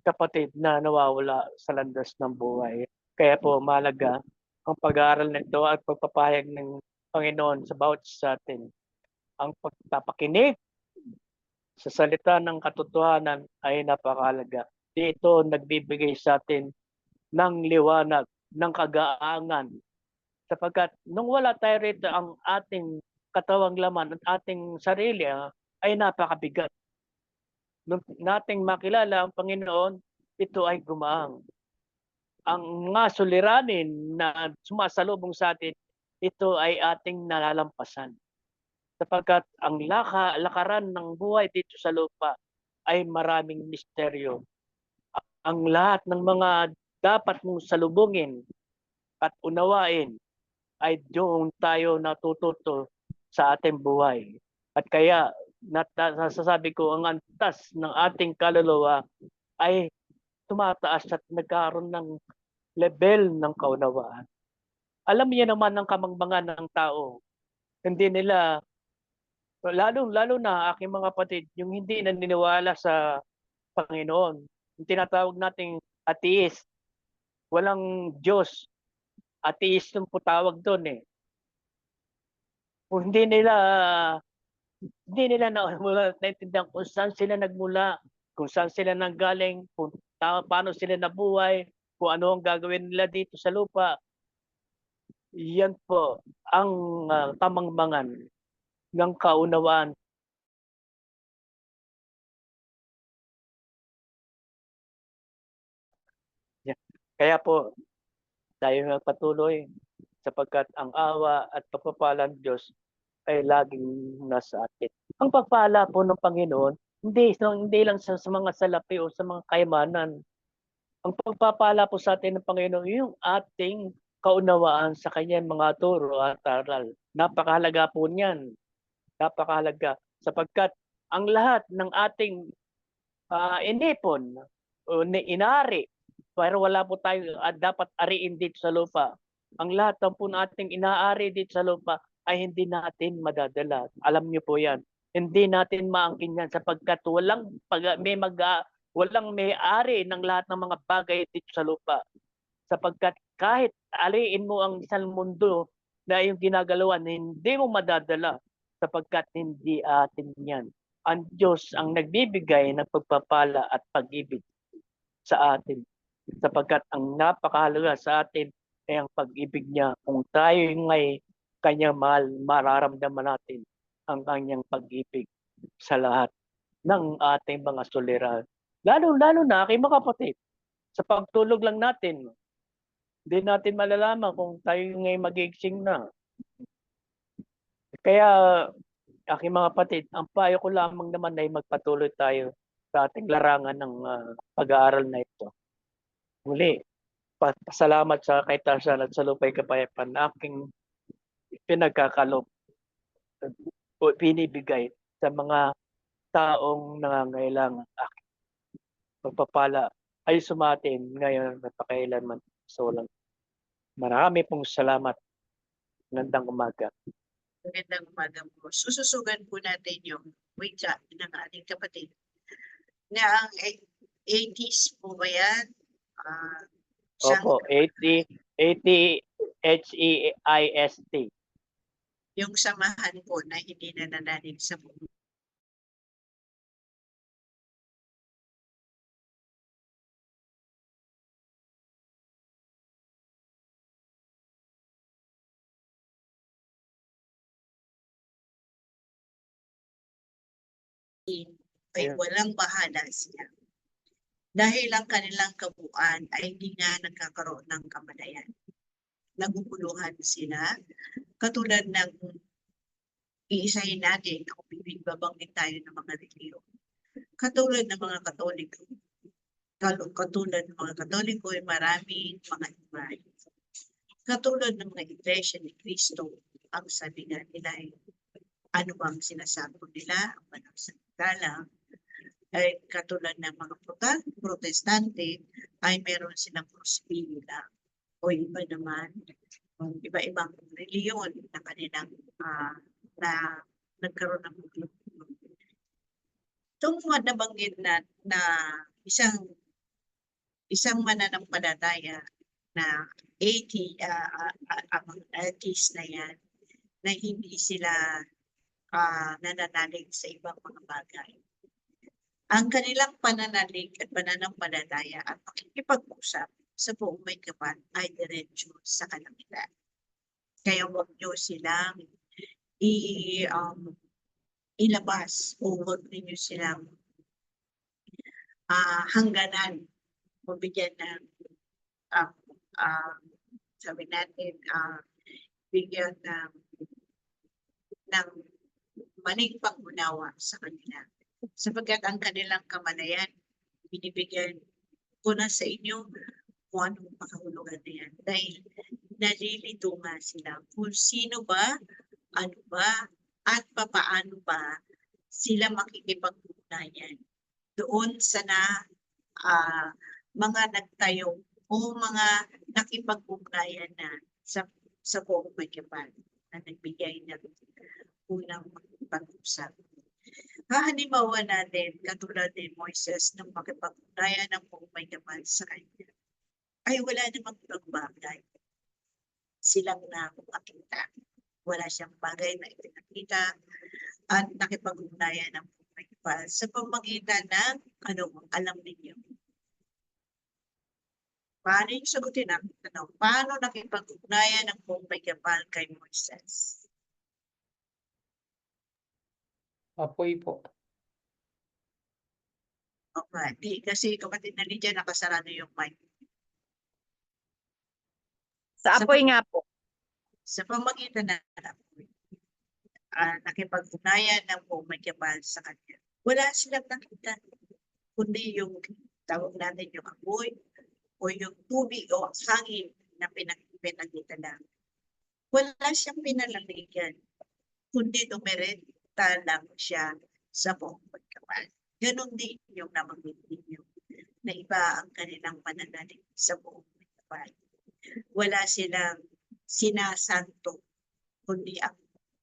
S3: kapatid na nawawala sa landas ng buhay. Kaya po mahalaga ang pag-aaral nito at pagpapahayag ng Panginoon sa bawat sa atin. Ang pagpapakinig sa salita ng katotohanan ay napakahalaga. Dito nagbibigay sa atin ng liwanag, ng kagaangan. Sapagkat nung wala tayo rito, ang ating katawang laman at ating sarili ay napakabigat. Nung nating makilala ang Panginoon, ito ay gumaang. Ang mga suliranin na sumasalubong sa atin, ito ay ating nalalampasan. Sapagkat ang lakaran ng buhay dito sa lupa ay maraming misteryo. Ang lahat ng mga dapat mong salubungin at unawain ay doon tayo natututo sa ating buhay. At kaya nasasabi ko ang antas ng ating kaluluwa ay tumataas at nagkaroon ng level ng kaunawaan. Alam niyo naman ang kamangmangan ng tao. Hindi nila, lalo na aking mga kapatid, yung hindi naniniwala sa Panginoon. Yung tinatawag nating atheist. Walang Diyos. Atheist yung po tawag doon eh. Kung hindi nila naintindihan kung saan sila nagmula, kung saan sila nanggaling, kung paano sila nabuhay, kung ano ang gagawin nila dito sa lupa. Yan po ang kamangmangan ng kaunawaan. Kaya po, tayo magpatuloy sapagkat ang awa at pagpapala ng Diyos ay laging nasa atin. Ang pagpala po ng Panginoon, hindi lang sa mga salapi o sa mga kayamanan. Ang pagpapala po sa atin ng Panginoon, yung ating kaunawaan sa kanyang mga turo at aral. Napakahalaga po niyan. Napakahalaga. Sapagkat ang lahat ng ating inipon o inari, pero wala po tayo dapat ariin dito sa lupa. Ang lahat ng po nating inaari dito sa lupa ay hindi natin madadala. Alam niyo po yan. Hindi natin maangkin yan sapagkat walang may-ari ng lahat ng mga bagay dito sa lupa. Sapagkat kahit ariin mo ang isang mundo na yung ginagalawan, hindi mo madadala sapagkat hindi atin yan. Ang Diyos ang nagbibigay ng pagpapala at pag-ibig sa atin. Sapagkat ang napakahalaga sa atin ay ang pag-ibig niya. Kung tayo ngay kanyang mahal, mararamdaman natin ang kanyang pag-ibig sa lahat ng ating mga sulirahan. Lalo na aking mga kapatid, sa pagtulog lang natin, hindi natin malalaman kung tayo ngay magigising na. Kaya, aking mga kapatid, ang payo ko lamang naman ay magpatuloy tayo sa ating larangan ng pag-aaral na ito. Muli, pasalamat sa kay Tarzan at sa Lupay Kapayapaan na aking pinagkakalob o pinibigay sa mga taong nangangailangan. Aking pagpapala ay sumatin ngayon at pakailanman sa walang. Marami pong salamat. Magandang umaga.
S1: Magandang umaga po. Sususugan po natin yung wika ng ating kapatid. Na ang 80s po ba yan?
S3: Opo, 80 HEIST.
S1: Yung samahan po na hindi nananalig sa mundo. Ay walang bahala siya. Dahil ang kanilang kabuuan ay hindi nga nagkakaroon ng kamalayan. Naguguluhan sila, katulad ng iisahin natin kung bibigbabanggit tayo ng mga reliyon. Katulad ng mga Katoliko. Katulad ng mga Katoliko ay maraming mga ibahay. Katulad ng mga Iglesia ni Cristo, ang sabi nga nila ay ano bang sinasabi nila, ang banal sa lang, ay katulad ng mga protestante ay meron silang crucifix lang o iba naman iba-ibang reliyon na kanilang na nagkaroon ng pagluto. Itong nabanggit na isang mananampalataya na 80 ang artist na yan na hindi sila nananalig sa ibang mga bagay. Ang kanilang pananalig at pananampalataya at pakikipag-usap sa buong may kapal ay diretso sa kalangitan. Kaya huwag nyo silang ilabas o huwag ninyo silang hangganan o bigyan ng sabi natin bigyan ng maling pangunawa sa kanila. Sapagkat ang kanilang kamalayan, binibigyan ko na sa inyo kung anong pakahulugan na yan. Dahil nalilito nga sila kung sino ba, ano ba at papaano ba sila makikipag-ugnayan doon sa mga nagtayo o mga nakipag-ugnayan na sa buong Japan na nagbigay ng unang pag-usap. Halimbawa natin, katulad ni Moises nang makipag-ugnayan ng buong Japan sa kanya, ay wala namang pagbagay silang nakakita. Wala siyang bagay na ipinakita at nakipag-ugnayan ng buong Japan sa pamamagitan ng alam ninyo. Paano yung sagutin ang tanong? Paano nakipag-ugnayan ng buong Japan kay Moises?
S4: Apoy po.
S1: Okay, kasi kapatid na Lydia, nakasarado yung mic.
S2: Sa
S1: Sa
S2: apoy nga po.
S1: Sa pamagitan ng apoy, nakipag-ugnayan ng buong Japan sa kanya. Wala silang nakita, kundi yung tawag natin yung apoy o yung tubig o hangin na pinakita lang. Wala siyang pinalamigan, kundi dumirekta lang siya sa buong Japan. Ganon din yung nabanggit ninyo na iba ang kanilang pananalig sa buong Japan. Wala silang sinasanto, kundi ang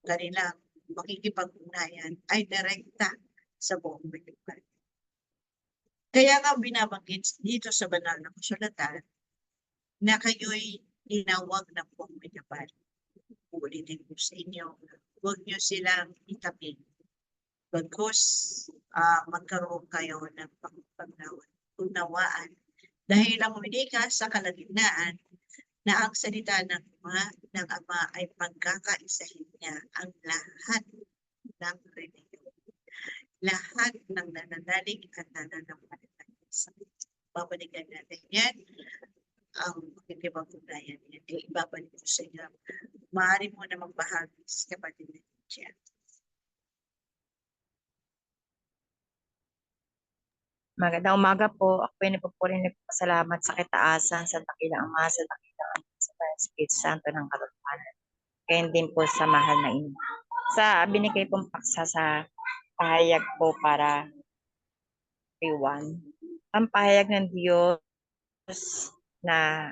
S1: kanilang makikipag-ugnayan ay direkta sa buong Japan. Kaya nga binabanggit dito sa banal na kasulatan na kayo'y tinawag ng buong Japan. Uulitin ko sa inyo, huwag nyo silang itapin. Bagkus magkaroon kayo ng pag-unawaan. Dahil ang uminika sa kalagitnaan na ang salita ng Ama ay pagkakaisahin niya ang lahat ng reliyon. Lahat ng nananalig at nananampalataya. Babalikan natin yan. Ang pakikipag-ugnayan yan. Ibabalik ko sa inyo. Maaari mo na magbahagi sa kapatid na siya.
S2: Magandang umaga po. Ako ay nagpupuri nagpasalamat sa kitaasan, sa dakilang Ama, sa dakilang Anak, sa Espiritu Santo ng Katotohanan. Kaya din po sa mahal na ina. Sa binigay pong paksa sa pahayag po para everyone. Ang pahayag ng Diyos na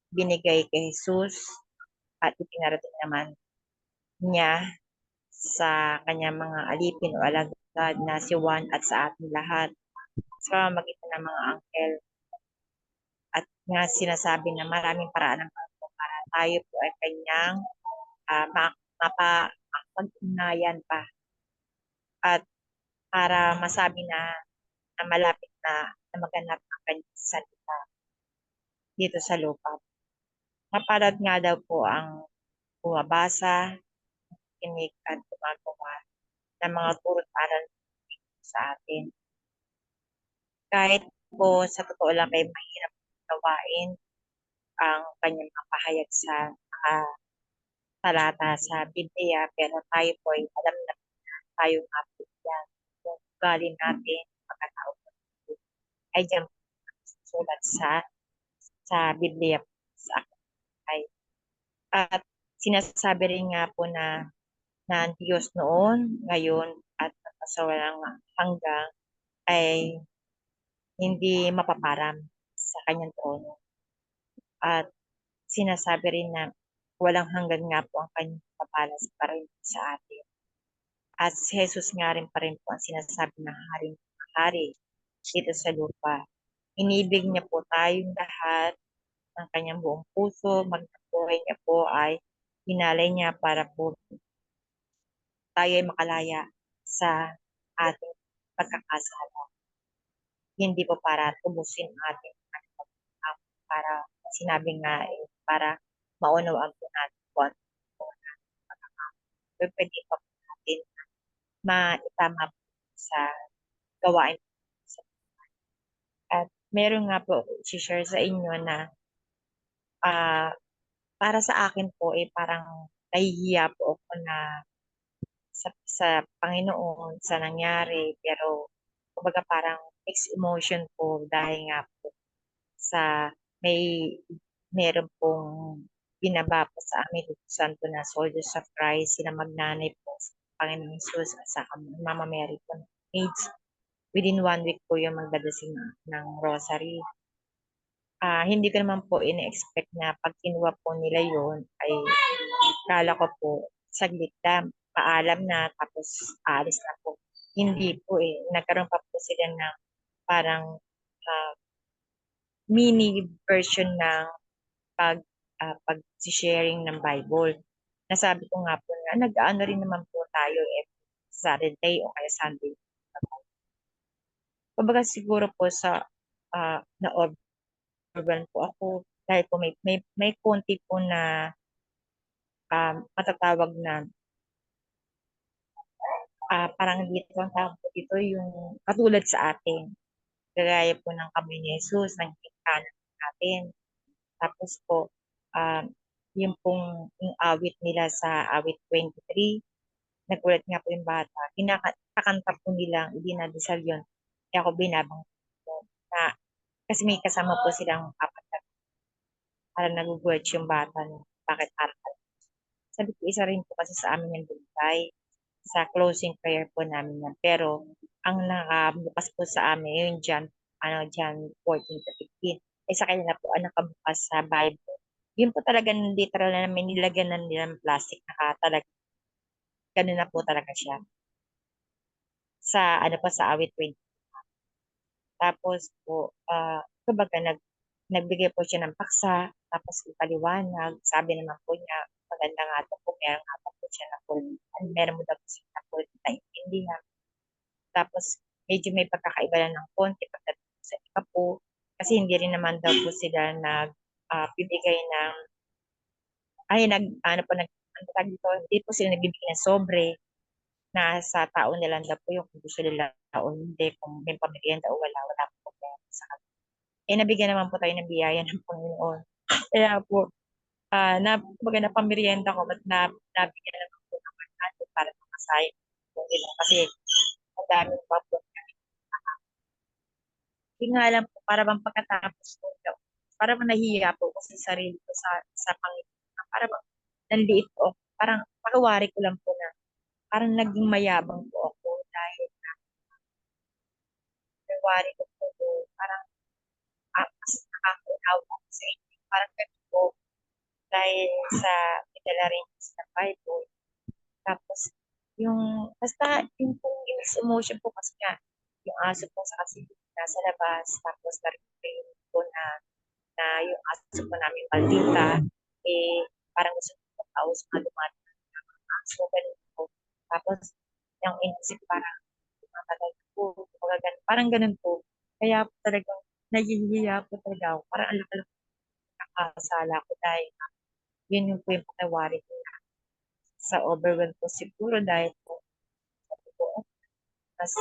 S2: binigay kay Jesus at ipinarating naman niya sa kanyang mga alipin o alagad na si Juan at sa ating lahat sa pamamagitan ng mga anghel at nga sinasabi na maraming paraan ng Panginoon para tayo po ay kanyang mapag-ugnayan pa at para masabi na malapit na maganap ang kanyang salita dito sa lupa. Mapalad nga daw po ang bumabasa, kinig at gumagawa ng mga turo't aral sa atin. Kahit po sa totoo lang ay mahirap gawain ang kanyang pahayag sa talata sa Biblia, pero tayo po ay alam na tayo nga po yan. Kung ugali natin, pagkatao ay dyan sulat sa Biblia sa ay at sinasabi rin nga po na ang Diyos noon, ngayon at sa walang hanggang ay hindi mapaparam sa kanyang trono. At sinasabi rin na walang hanggan nga po ang kanyang papalas para rin sa atin. At si Jesus nga rin pa rin po ang sinasabi ng hari dito sa lupa. Inibig niya po tayong lahat ng kanyang buong puso, magbuhay niya po ay hinalay niya para po tayo ay makalaya sa ating pagkakasala. Hindi po para tubusin ating para sinabi nga para maunawaan po natin po ang pwede pa po natin maitama po sa gawain. At meron nga po si-share sa inyo na para sa akin po parang nahihiya po ako na sa Panginoon sa nangyari, pero kumbaga parang mixed emotion po dahil nga po sa meron pong binaba po sa amin Santo na Soldiers of Christ, sila magnanay po Panginoong Hesus at sa Mama Mary po ng AIDS. Within 1 week po yung magdadating ng rosary. Hindi ko naman po ina-expect na pag kinuha po nila yun ay kala ko po saglit lang, paalam na tapos aalis na po. Hindi po eh. Nagkaroon pa po sila ng parang mini version ng pag-sharing ng Bible. Nasabi ko nga po na nag-ano rin naman po tayo every Saturday o kaya Sunday. Kumbaga siguro po sa na-overwhelm po ako dahil po may konti po na matatawag na parang dito ang tawag po dito yung katulad sa atin. Kagaya po ng kamay ni Jesus, ng kanan natin. Tapos po, yung pong yung awit nila sa awit 23, nagulat nga po yung bata. Kinakanta po nila, hindi nadasal yun. Kaya ako binabang po na kasi may kasama po silang apat na parang nagugulat yung bata na bakit aral. Sabi ko, isa rin po kasi sa amin yung buntay sa closing prayer po namin yan. Pero ang nakabukas po sa amin yung John 14 to 15. Sa kanila po ang nakabukas sa Bible. Yun po talaga literal na may nilagyan na nilang plastic na talaga. Ganun na po talaga siya. Sa sa awit 20. Tapos po, kumbaga nagbigay po siya ng paksa, tapos ipaliwanag. Sabi naman po niya, maganda nga ito po, meron nga po siya na po, meron mo daw po siya na po naintindihan. Tapos, medyo may pagkakaiba na ng konti pagdating sa iba po, kasi hindi rin naman daw po sila nagbibigay ng, hindi po sila nagbibigay ng sobre, na sa tao nilang daw po yung kung gusto nila o hindi, kung may pamilya daw wala po sa kanila. Nabigyan naman po tayo ng biyaya ng Panginoon. Kaya po, kumbaga napamerienda ko, at nabigyan naman po ng 100 para makasayang po nila. Kasi, madami pa po. Hindi nga alam po, para bang pagkatapos po, para bang nahihiya po ko sa sarili ko sa Panginoon. Para bang nanliit po, parang pagawari ko lang po na, parang naging mayabang po ako dahil nagawari ko po, parang mas nakakaunawa sa inyo. Parang ganun po, dahil sa itala rin sa Bible. Tapos, basta yung pong emotion po kasi nga, yung aso po sa kasi nasa labas, tapos na-repain po na yung aso po namin maldita, parang gusto ko tao sa mga dumating na mga aso, ganun po. Tapos, yung inisip parang matagal po, parang ganun po. Kaya po talagang nahihiya po talaga ako. Parang alak-alak nakakasala ko dahil yun yung po yung patawari ko na sa overwhelm ko siguro dahil po mas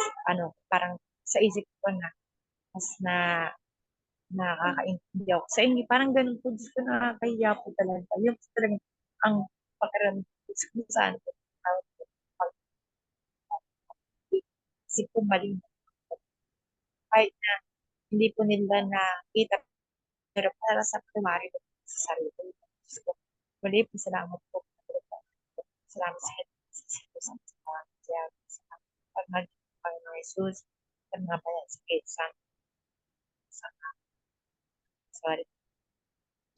S2: parang sa isip ko na mas nakakaintindi ako sa inyo. Parang ganun po, Diyos ko, nakakahiya po talaga. Yung talaga ang pakiramdam ko kung saan po kasi po mali. Kahit na hindi po nila nakita, pero para sa pagmari ko sa sarili ko. Diyos ko, muli po, salamat po. Salamat sa inyo sa pagmahal ng Panginoong Jesus, sa mga bayan sa Quezon. Sorry.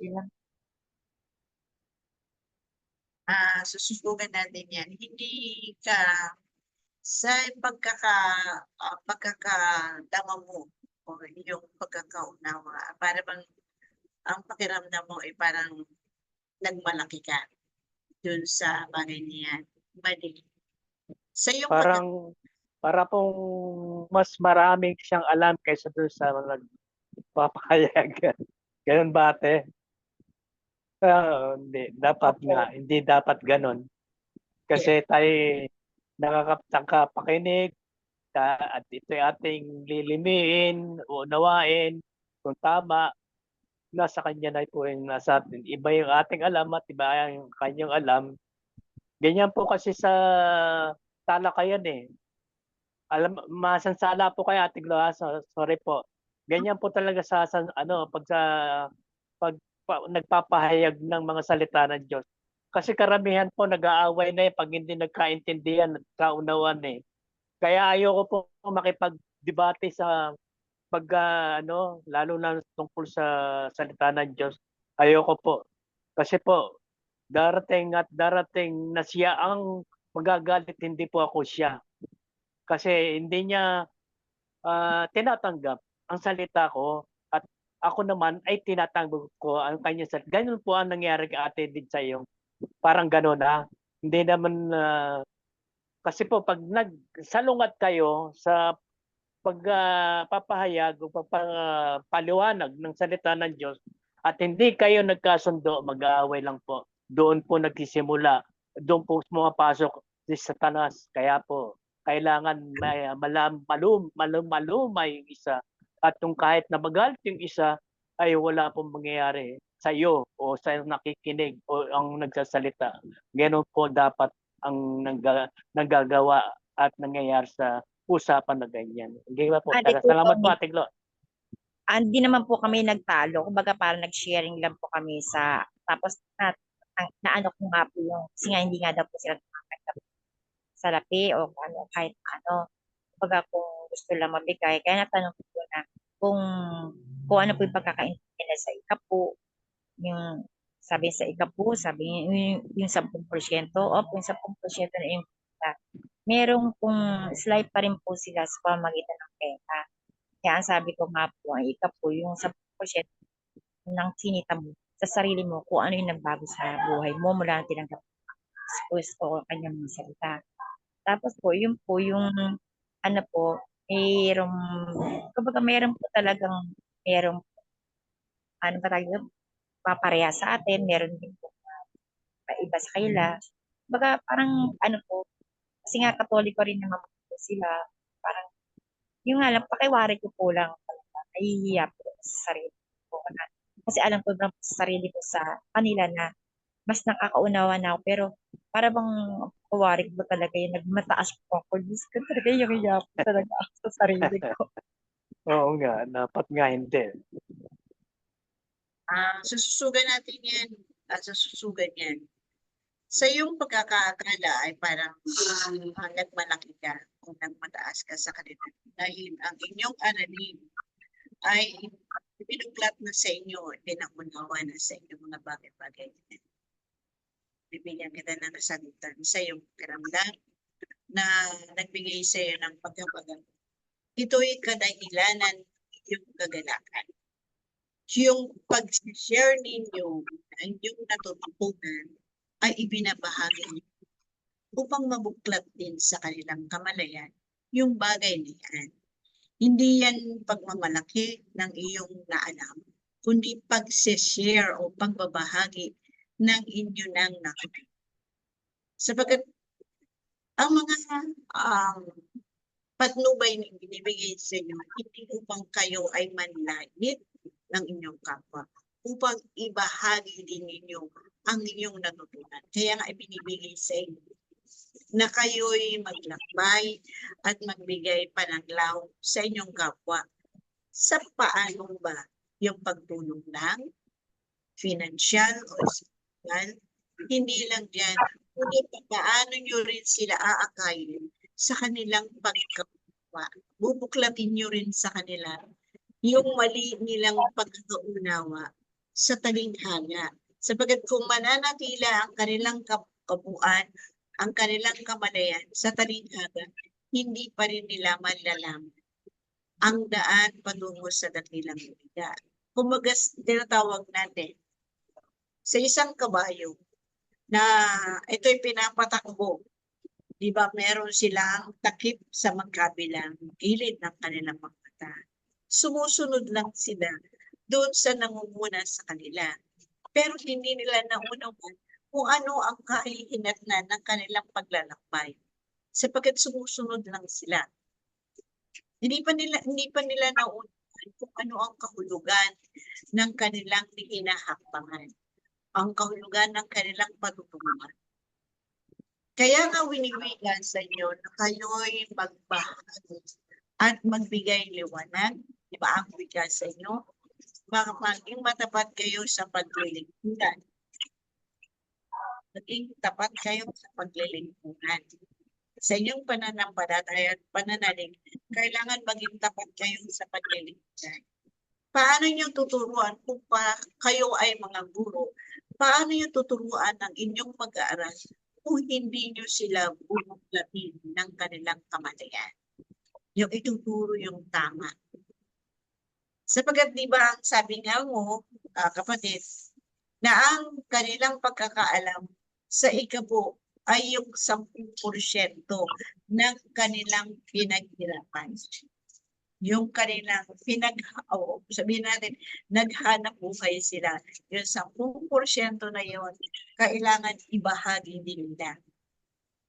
S2: Yun lang.
S1: Susubukan natin yan. Hindi ka sa pagkakadama mo o yung pagkakaunawa, para bang ang pakiramdam mo ay parang nagmalaki ka dun sa bagay niyan. Mali. Sa iyong
S3: Para pong mas maraming siyang alam kaysa doon sa mga nagpapahayag. Ganun ba, ate? Hindi dapat ganun. Kasi tayo nakakapakinig at ito ating lilimiin, unawain, kung tama, nasa kanya na po yung nasa atin. Iba yung ating alam at iba yung kanyang alam. Ganyan po kasi sa talakayan eh. Masansala po kayo ating Loa, sorry po. Ganyan po talaga pag nagpapahayag ng mga salita ng Diyos. Kasi karamihan po nag-aaway na pag hindi nagkaintindihan at kaunawan eh. Kaya ayoko po makipagdebate sa lalo na tungkol sa salita ng Diyos. Ayoko po. Kasi po, darating at darating na siya ang magagalit, hindi po ako siya. Kasi hindi niya tinatanggap ang salita ko at ako naman ay tinatanggap ko ang kanya salita. Ganun po ang nangyari kay Ate din sa iyo. Parang gano'n na. Hindi naman kasi po pag nagsalungat kayo sa pagpapahayag o paliwanag ng salita ng Diyos at hindi kayo nagkasundo, mag-aaway lang po. Doon po nagsisimula. Doon po pumapasok si Satanas. Kaya po, kailangan may malumay yung isa. At kung kahit na magalit yung isa, ay wala pong mangyayari sa iyo o sa nakikinig o ang nagsasalita. Ganun po dapat ang nanggagawa at nangyayari sa usapan na ganyan. Hindi ba po?
S2: Ate,
S3: Salamat po, Ate Glo.
S2: Hindi naman po kami nagtalo. Kumbaga parang nag-sharing lang po kami tapos naano ko nga po yung, kasi nga hindi nga daw po sila tumatanggap sa lapi o kahit ano. Kumbaga kung gusto lang mabigay, kaya natanong ko po na kung ano po yung pagkakaintindihan sa ikapo, yung sabi sa ikapo, sabi yung 10%, yung 10% na yung merong kung slight pa rin po sila sa pamamagitan ng pera. Kaya ang sabi ko nga po, ay ikapo yung 10% ng sinita mo sa sarili mo kung ano yung nagbago sa buhay mo mula nang tinanggap o kanyang mga salita. Tapos po, yun po yung ano po, kumbaga meron po talagang ano ba tayo, papareha sa atin, meron din po iba sa kanila. Kumbaga parang ano po, kasi nga Katoliko rin naman po sila, parang yung nga lang, pakiwari ko po lang, nahihiya po sa sarili ko. Kasi alam ko lang sa sarili ko sa kanila na mas nakakaunawa na ako, pero para bang pakiwari ko talaga yung nagmataas po ako. Diyos ko talaga yung hiya po talaga ako sa sarili ko.
S3: Oo nga, dapat nga hindi.
S1: Sususugan natin yan. Sususugan yan. Sa iyong pagkakakala ay parang nagmalaki ka o nagmataas ka sa kanila dahil ang inyong aralin ay pinuklat na sa inyo, pinaunawa na sa inyo mga bagay-bagay. Bibigyan kita ng kasagutan sa iyong karamdam na nagbigay sa iyo ng pagkabagal. Ito'y kadahilanan ng iyong kagalakan. Yung pag-share ninyo ang inyong natutunan ay ibinabahagi upang mabuklat din sa kanilang kamalayan yung bagay na yan. Hindi yan pagmamalaki ng iyong naalam, kundi pag-share o pagbabahagi ng inyo ng natutunan. Sapagkat ang mga patnubay na binibigay sa inyo, hindi upang kayo ay manlait ng inyong kapwa, upang ibahagi din ninyo ang inyong natutunan. Kaya nga ibinibigay sa inyo na kayo'y maglakbay at magbigay panaglaw sa inyong kapwa. Sa paano ba yung pagtulong lang, financial o spiritual, hindi lang dyan, kundi paano nyo rin sila aakayin sa kanilang pagkakaunawa. Bubuklatin nyo rin sa kanila yung mali nilang pagkakaunawa sa talinhaga. Sapagkat kung mananatila ang kanilang kabuuan, ang kanilang kamalayan sa talinhaga, hindi pa rin nila malalaman ang daan patungo sa dakilang liga. Kumaga, tinatawag natin, sa isang kabayo na ito'y pinapatakbo, di ba meron silang takip sa magkabilang gilid ng kanilang mga mata. Sumusunod lang sila doon sa nangunguna sa kanila. Pero hindi nila naunawan kung ano ang kahihinatnan ng kanilang paglalakbay. Sapagkat sumusunod lang sila. Hindi pa nila naunawan kung ano ang kahulugan ng kanilang hinahakbangan. Ang kahulugan ng kanilang patutunguhan. Kaya nga winiwigan sa inyo na kayo'y magbahagi at magbigay liwanag. Di ba ang wigan sa inyo? Maging matapat kayo sa paglilingkuran. Maging tapat kayo sa paglilingkuran. Sa inyong pananampalataya at pananalig, kailangan maging tapat kayo sa paglilingkuran. Paano niyo tuturuan kung kayo ay mga guro? Paano niyo tuturuan ang inyong mag-aaral kung hindi niyo sila bubuklatin ng kanilang kamatayan? Yung ituturo yung tama. Sapagkat di ba ang sabi nga mo, kapatid, na ang kanilang pagkakaalam sa ikabo ay yung 10% ng kanilang pinaghirapan. Yung kanilang sabihin natin, naghanap buhay sila. Yung 10% na yun, kailangan ibahagi din nila.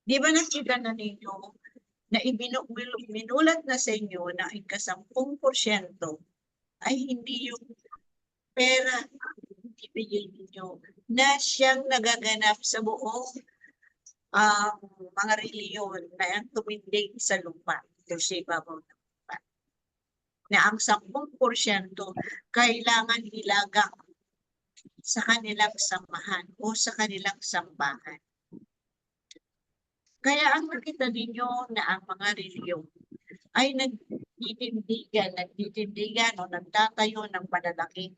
S1: Di ba nakita na ninyo na minulat na sa inyo na ang 10% ay hindi yung pera ibigay ninyo na siyang nagaganap sa buong mga reliyon na tumindig sa lupa, sa ibabaw ng lupa. Na ang 10% kailangan ilagak sa kanilang samahan o sa kanilang sambahan. Kaya ang nakita ninyo na ang mga reliyon ay nagtitindigan o nagtatayo ng malalaking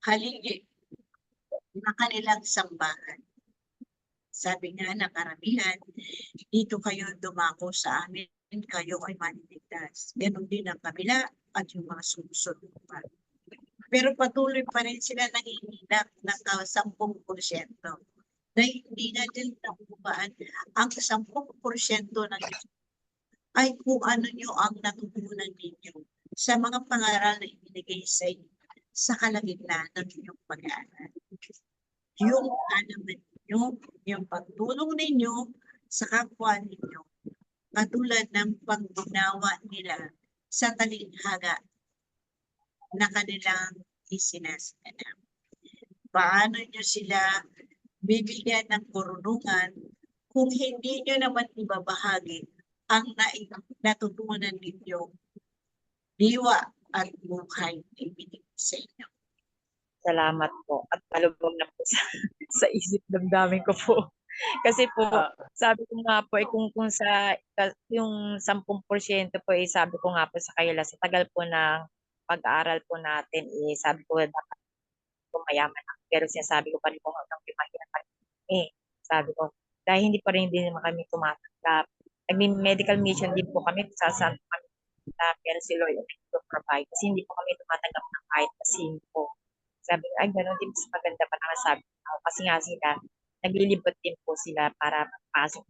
S1: haligi na kanilang sambahan. Sabi nga na karamihan, dito kayo dumako sa amin, kayo ay maniligtas. Ganon din ang kabila at yung mga sumusunod pa. Pero patuloy pa rin sila nanginginak ng 10%. Na hindi natin nakuhaan ang 10% ng ay kung ano nyo ang natutunan ninyo sa mga pangaral na ibinigay sa inyo sa kalagitnaan ng inyong pag-aaral. Yung alaman ninyo, yung pagtulong ninyo sa kapwa ninyo, katulad ng paggunawa nila sa talinghaga na kanilang isinasanap. Paano nyo sila bibigyan ng karunungan kung hindi nyo naman ibabahagi ang natutunan ninyo, diwa at buhay na ibinigay sa inyo.
S2: Salamat po. At malubog na po sa isip damdamin ko po. Kasi po, sabi ko nga po, kung sa yung 10% po, sabi ko nga po sa kanila, sa tagal po ng pag-aaral po natin, sabi ko, dapat po mayaman. Pero sinasabi ko pa rin po hanggang mahirapan. Sabi ko, dahil hindi pa rin din naman kami tumatanggap. Medical mission din po kami, sasanto kami pero si Lord to provide. Kasi hindi po kami tumatanggap ng kahit kasi po. Sabi ko, ay gano'n din mas maganda pa na sabi ko. Kasi nga sila, naglilibot din po sila para magpasok.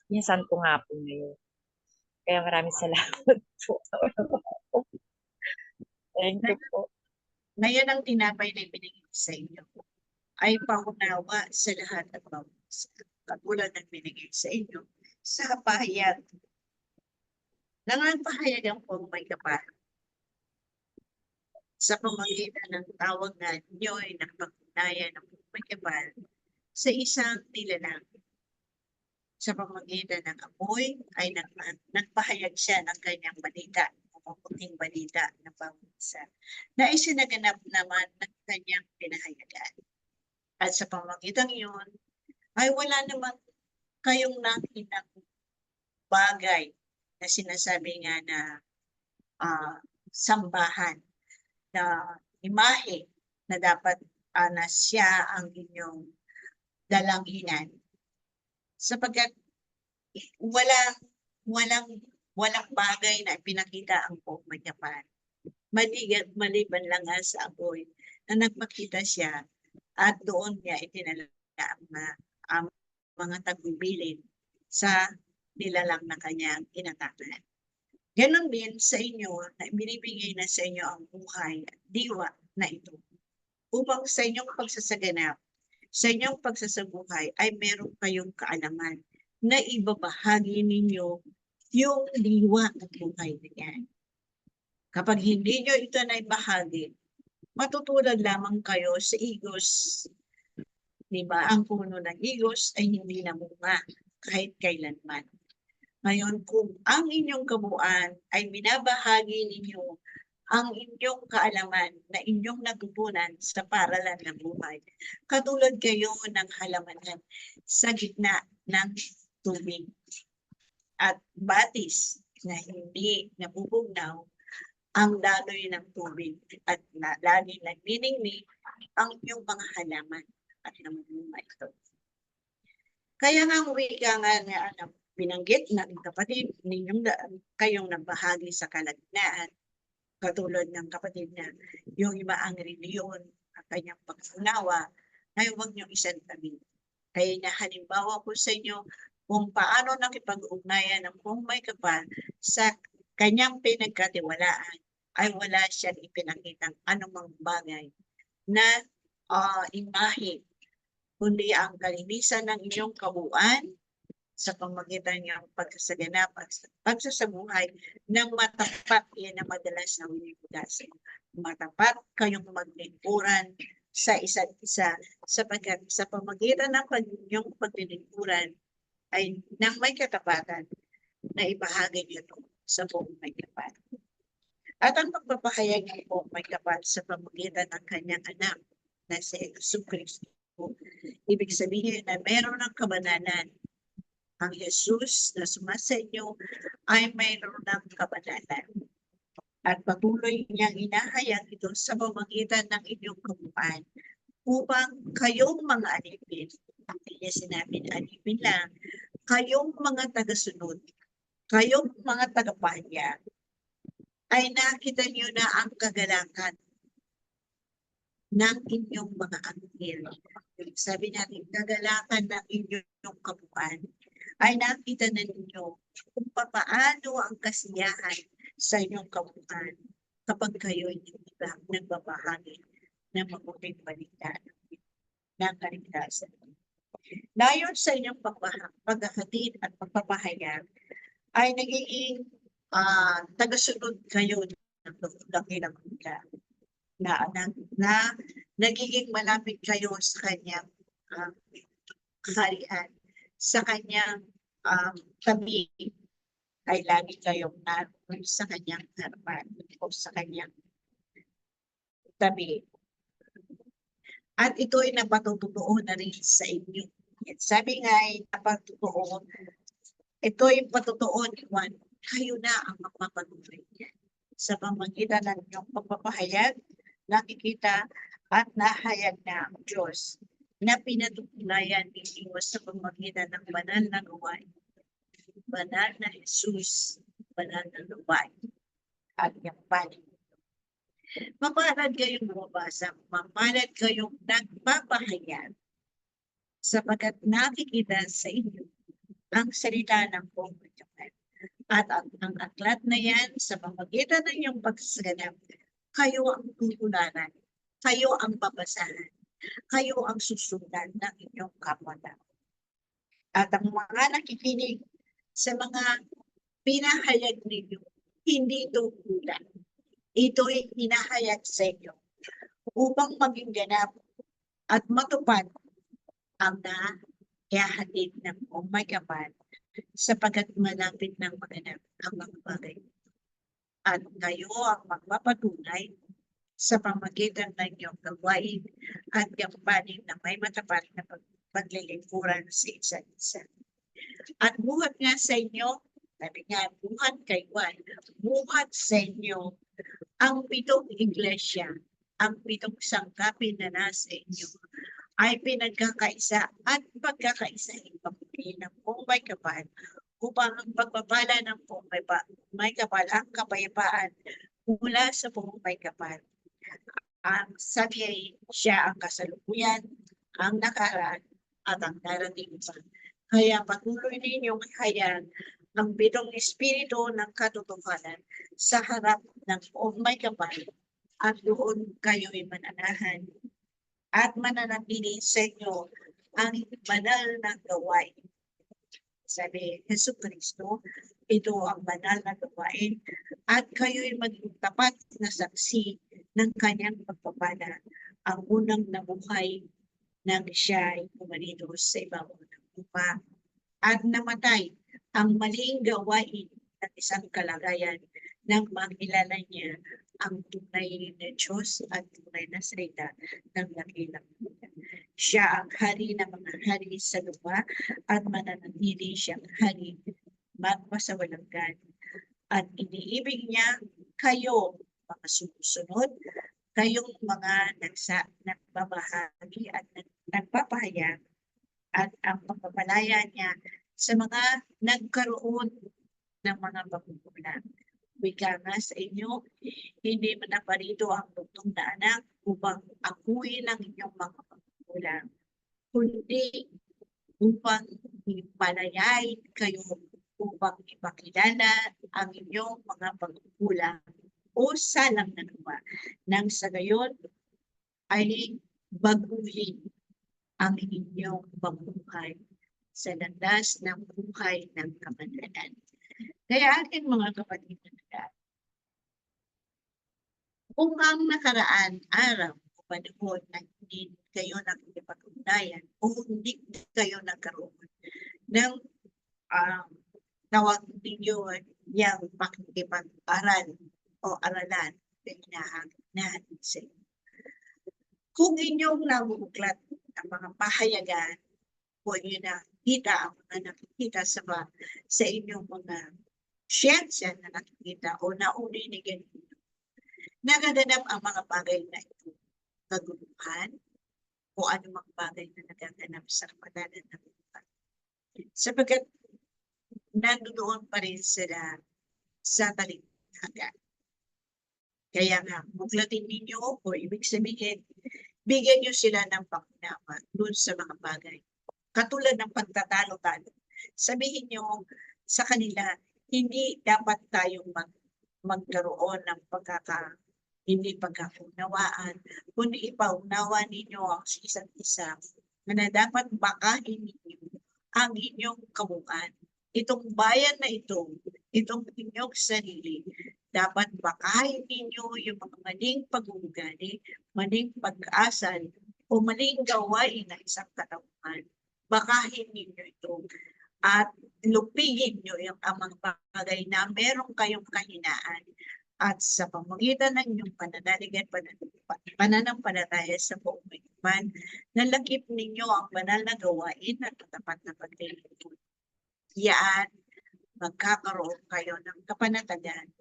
S2: Minsan ko nga po ngayon. Kaya maraming salamat po. Thank you po.
S1: Ngayon ang tinapay na ibinigay sa inyo ay pangunawa sa lahat at bawat isa. Katulad ng binigay sa inyo sa pahayag. Nangangapahayagan po may kapal. Sa pamagitan ng tawag na ninyo ay nakapag-ugnayan ng may kapal sa isang nilalang. Sa pamagitan ng apoy ay nagpahayag siya ng kanyang balita, maputing balita ng bawat isa, na isinaganap naman ng kanyang pinahayagan. At sa pamagitan iyon, ay wala naman kayong nakitang bagay na sinasabi nga na sambahan, na imahe na dapat na siya ang inyong dalanginan. Sapagkat walang bagay na pinakita ang buong Japan. Maliban lang nga sa apoy na nagpakita siya at doon niya itinala ang mga tagubilin sa nilalang na kanyang inatakan. Ganon din sa inyo na binibigay na sa inyo ang buhay at diwa na ito. Upang sa inyong pagsasaganap, sa inyong pagsasabuhay ay meron kayong kaalaman na ibabahagi ninyo yung diwa at buhay na yan. Kapag hindi nyo ito na ibahagi, matutulad lamang kayo sa igos. Diba? Ang puno ng igos ay hindi namunga kahit kailanman. Ngayon, kung ang inyong kabuuan ay binabahagi ninyo ang inyong kaalaman na inyong natutunan sa paralan ng buhay. Katulad kayo ng halamanan sa gitna ng tubig at batis na hindi nabubugnaw ang daloy ng tubig at lagi nagniningning ang inyong mga halaman at namumumay ito. Kaya nga ang wika nga binanggit ng kapatid ninyong kayong nagbahagi sa kalagitnaan, katulad ng kapatid na yung iba ang reliyon at kanyang pag-unawa, ay huwag niyong isantabi. Kaya na halimbawa ko sa inyo kung paano nakipag-ugnayan ng kung may kapal sa kanyang pinagkatiwalaan ay wala siyang ipinakitang anumang bagay na imahe, kundi ang kalinisan ng inyong kabuuan sa pamagitan ng pagsasaganap at pagsasabuhay ng matapat. Yan ang madalas na winibudasan. Matapat kayong maglingkuran sa isa't isa sapagkat sa pamagitan ng inyong paglilingkuran ay nang may katapatan na ibahagi niyo ito sa buong may kapal. At ang pagpapahayag ng buong may kapal sa pamagitan ng kanyang anak na si Jesucristo, ibig sabihin na meron ng kabananan. Ang Jesus na sumasa inyo ay mayroon ng kabananan. At patuloy niyang inahayag ito sa pamagitan ng inyong kabuuan upang kayong mga alipin, hindi niya sinabing alipin lang, kayong mga tagasunod, kayong mga tagapahayag, ay nakita niyo na ang kagalakan ng inyong mga anghel. Sabi natin, kagalakan ng inyong kabuuan ay nakita na ninyo kung paano ang kasiyahan sa inyong kabuuan kapag kayo ay nagbabahagi ng mabuting balita ng kaligtasan. Dayon sa inyong paghahatid at pagpapahayag ay nagiging tagasunod kayo ng dakilang hula na nagiging malapit kayo sa kanyang kaharian, sa kanyang tabi ay lagi kayong naroon sa kanyang harapan o sa kanyang tabi. At ito ay napatutuo na rin sa inyo. At sabi nga ay napatutuo, ito ay patutuo ni Juan, kayo na ang magpapatuloy sa pamagitan ng inyong pagpapahayag, nakikita at nahayag na ang Diyos na pinatutunayan ninyo sa pamagitan ng banal na gawain, banal na Jesus, banal na gawain at yung panig. Mapalad kayong bumabasa, mapalad kayong nagpapahayag sapagkat nakikita sa inyo ang salita ng pagkakas. At ang aklat na yan sa pamagitan ng iyong pagsaganap, kayo ang tutularan, kayo ang babasahan, kayo ang susundan ng inyong kapwa-tao. At ang mga nakikinig sa mga pinahayag ninyo, hindi ito kulang. Ito'y hinahayag sa inyo upang maging ganap at matupad ang naihahatid ng may kapal sapagkat malapit ng maganap ang mga bagay. At kayo ang magpapatunay sa pamagitan ng iyong gawain at gampanin na may matapat na paglilingkuran sa isa't isa. At buhat nga sa inyo, sabi nga, buhat kay Juan, buhat sa inyo ang 7 iglesia, ang 7 sangkapin na nasa inyo ay pinagkakaisa at pagkakaisahin pamilya ng buong may kapal upang ang pagpapala ng buong may kapal, ang kapayapaan mula sa buong may kapal. Ang sabi siya ang kasalukuyan, ang nakaraan at ang darating pa. Kaya patuloy ninyong hayag ang 7 espiritu ng katotohanan sa harap ng buong may kapal at doon kayo'y mananahan at mananatili sa inyo ang banal na gawain. Sabi Jesucristo, ito ang banal na gawain at kayo'y maging tapat na saksi ng kanyang pagpapala, ang unang nabuhay nang siya ay pumarito sa ibabaw ng lupa at namatay ang maling gawain ng isang kalagayan nang makilala niya ang tunay na Diyos at tunay na salita ng dakilang Buwan. Siya ang hari ng mga hari sa lupa at mananatili siyang hari magpasawalang hanggan. At iniibig niya kayo, mga sumusunod, kayong mga nagbabahagi at nagpapahayag, at ang pagpapalaya niya sa mga nagkaroon ng mga pagkukulang. Wika nga sa inyo, hindi man naparito ang buktong na anak upang akuin ang inyong mga pagkukulang, kundi upang ipalayain kayo upang ipakilala ang inyong mga pagkukulang o salang na nawa, nang sa gayon ay baguhin ang inyong pamumuhay sa landas ng buhay ng kamatayan. Kaya aking mga kapatid na nagdaan, kung ang nakaraan araw o panahon na hindi kayo nakikipag-ugnayan o hindi kayo nagkaroon ng tawag ninyo yung pakikipag-aral o aralan na hinahangad natin sa inyo. Kung inyong nabuklat ang mga pahayagan o inyo nakikita ang mga nakikita sa inyong mga siyensya na nakikita o nauninigan ninyo, nagaganap ang mga bagay na ito, kaguluhan o anumang bagay na nagaganap sa kapalaran ng buhay. Sapagkat nandoon pa rin sila sa talikhaga. Kaya nga, buklatin ninyo o ibig sabihin, bigyan nyo sila ng pangunawa dun sa mga bagay. Katulad ng pagtatalo-talo. Sabihin nyo sa kanila, hindi dapat tayong magkaroon ng hindi pagkakunawaan, kundi ipaunawa ninyo ang isa't isa na dapat bakahin ninyo ang inyong kabuuan. Itong bayan na ito, itong inyong sarili, dapat bakahin ninyo yung mga maling pag-uugali, maling pag-asal, o maling gawain na isang katauhan. Bakahin ninyo ito at lupigin nyo yung mga bagay na meron kayong kahinaan, at sa pamamagitan ng inyong pananampalataya sa buong mayman, nalakip ninyo ang banal na gawain at tapat na paglilingkod. Yan, magkakaroon kayo ng kapanatagan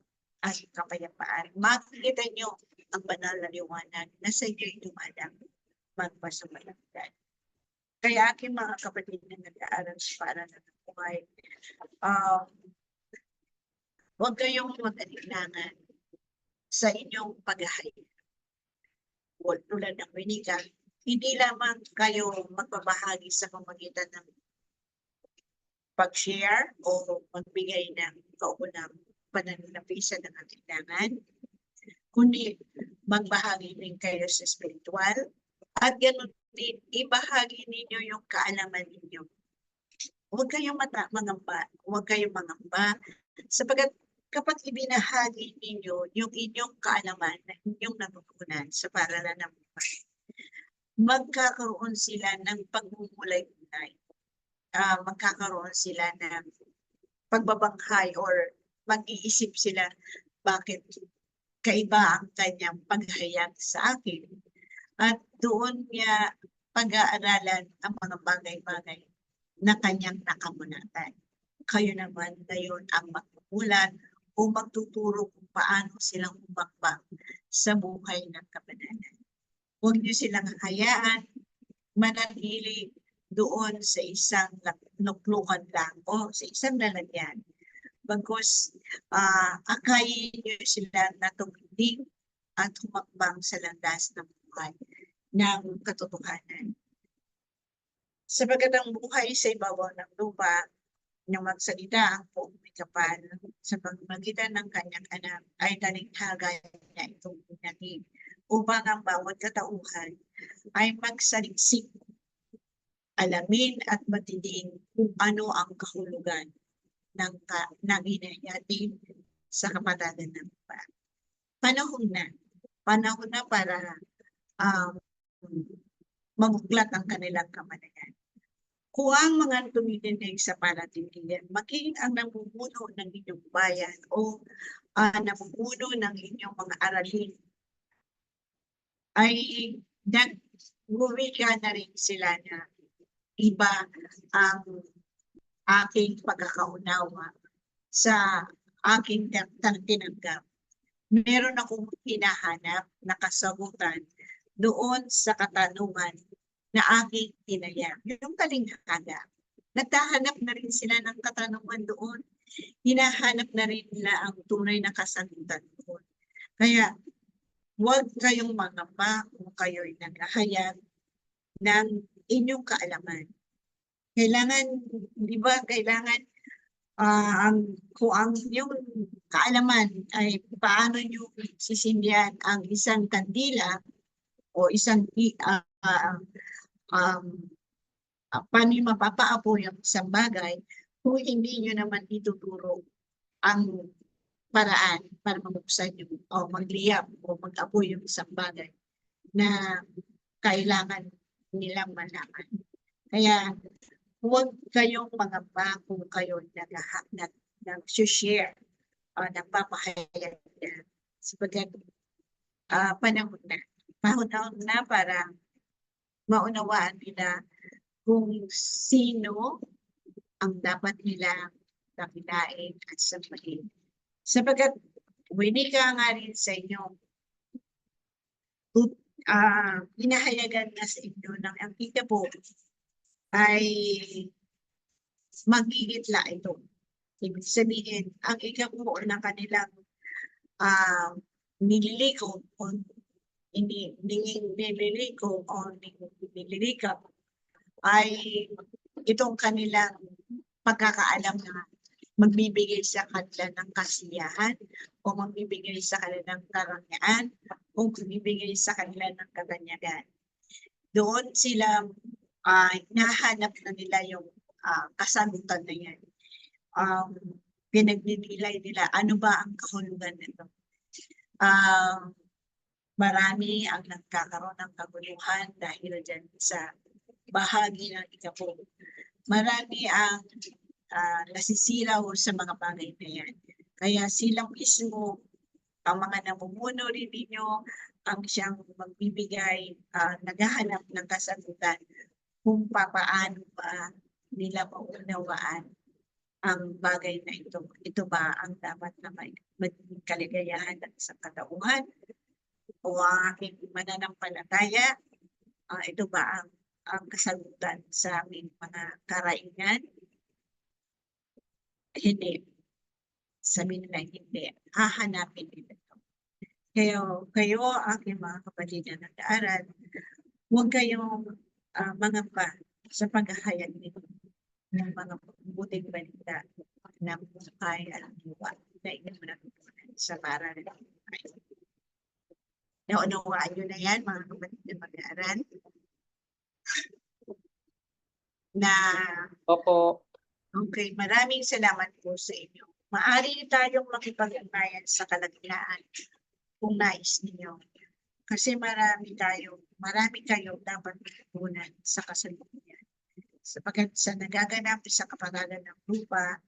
S1: at kapayapaan. Makikita nyo ang banal na liwanag na sa inyo'y dumadang magpasawalang hanggan. Kaya aking mga kapatid na nag-aaral para ng buhay, huwag kayong mag-alinlangan sa inyong paghahayag. Tulad ng winika, hindi lamang kayo magbabahagi sa pamamagitan ng pag-share o magbigay ng kaunang pananapisan ng kailangan, kundi magbahagi din kayo sa spiritual, at ganoon din ibahagi ninyo yung kaalaman ninyo. Huwag kayong mangamba, sapagkat kapag ibinahagi ninyo yung inyong kaalaman na inyong natutunan sa paralan ng buhay, magkakaroon sila ng pagmumulay-mulay. Magkakaroon sila ng pagbabanghay or mag-iisip sila bakit kaiba ang kanyang paghayag sa akin. At doon niya pag-aaralan ang mga bagay-bagay na kanyang nakamunatan. Kayo naman ngayon ang magpupulan o magtuturo kung paano silang umakbang sa buhay ng kabanalan. Huwag niyo silang hayaan manatili doon sa isang luklukan lang o sa isang lalagyan. Bagkus akayin niyo sila na tumindig at humakbang sa landas ng buhay ng katotohanan. Sapagkat ang buhay sa ibabaw ng lupa, nang magsalita ang buong may kapal sa pamamagitan ng kanyang anak ay talikhaga niya itong pinatid upang ang bawat katauhan ay magsaliksik, alamin at matinding kung ano ang kahulugan ng inahayatid sa kapatagan ng lupa. Panahon na para mabuklat ang kanilang kamatayan. Huwag mga tumitindig sa panatindigan, maging ang namumuno ng inyong bayan o namumuno ng inyong mga aralin ay nag-uwika na rin sila na iba ang aking pagkakaunawa sa aking tinanggap. Meron akong hinahanap na kasagutan doon sa katanungan na aking tinaya. Yung talinghaga. Nagtahanap na rin sila ng katanungan doon. Hinahanap na rin nila ang tunay na kasagutan doon. Kaya, huwag kayong mangamba kung kayo'y naghahayag ng inyong kaalaman. Kailangan, di ba, kailangan kung ang inyong kaalaman ay paano nyo sisindihan ang isang kandila o isang paano yung mapapaapoy ang isang bagay kung hindi nyo naman ituturo ang paraan para mabuksan yung o magliyab o mag-apoy yung isang bagay na kailangan nilang malaman. Kaya huwag kayong mangamba kung kayo nag-share o nagpapahayag na sapagat panahon na para maunawaan nila kung sino ang dapat nila kapitain at sampahin. Sapagat winika nga rin sa inyo, hinahayagan na sa inyo ng ang po ay magigitla ito. Ibig sabihin, ang ikapo ng kanilang nililiko o nililiko o nililikap ay itong kanilang pagkakaalam na magbibigay sa kanila ng kasiyahan o magbibigay sa kanila ng karangyaan o magbibigay sa kanila ng kaganyagan. Doon sila nahanap na nila yung kasagutan na yan. Pinagnilay nila, ano ba ang kahulugan nito? Marami ang nagkakaroon ng kaguluhan dahil dyan sa bahagi ng ikapo. Marami ang nasisiraw sa mga bagay na yan. Kaya silang mismo, ang mga namumuno rin ninyo, ang siyang magbibigay, naghahanap ng kasagutan kung paano ba nila maunawaan ang bagay na ito. Ito ba ang dapat na maging kaligayahan ng isang katauhan? O ang aking mananampalataya? Ito ba ang kasagutan sa aming mga karaingan? Hindi. Sabihin nila hindi. Hahanapin nila ito. Kayo, aking mga kapatid na nag-aaral, huwag kayong mangamba sa paghahayag nito ng mga buting balita na buhay at luwa na inyong natutunan sa paral ng buhay. Naunawaan nyo na yan, mga kapatid na mag-aaral, na
S4: Opo.
S1: okay, maraming salamat po sa inyo. Maaari tayong makipag-ugnayan sa kalagitnaan kung nais ninyo. Kasi marami kayo dapat matutunan sa kasalukuyan. Sapagkat sa nagaganap sa kapalaran ng lupa,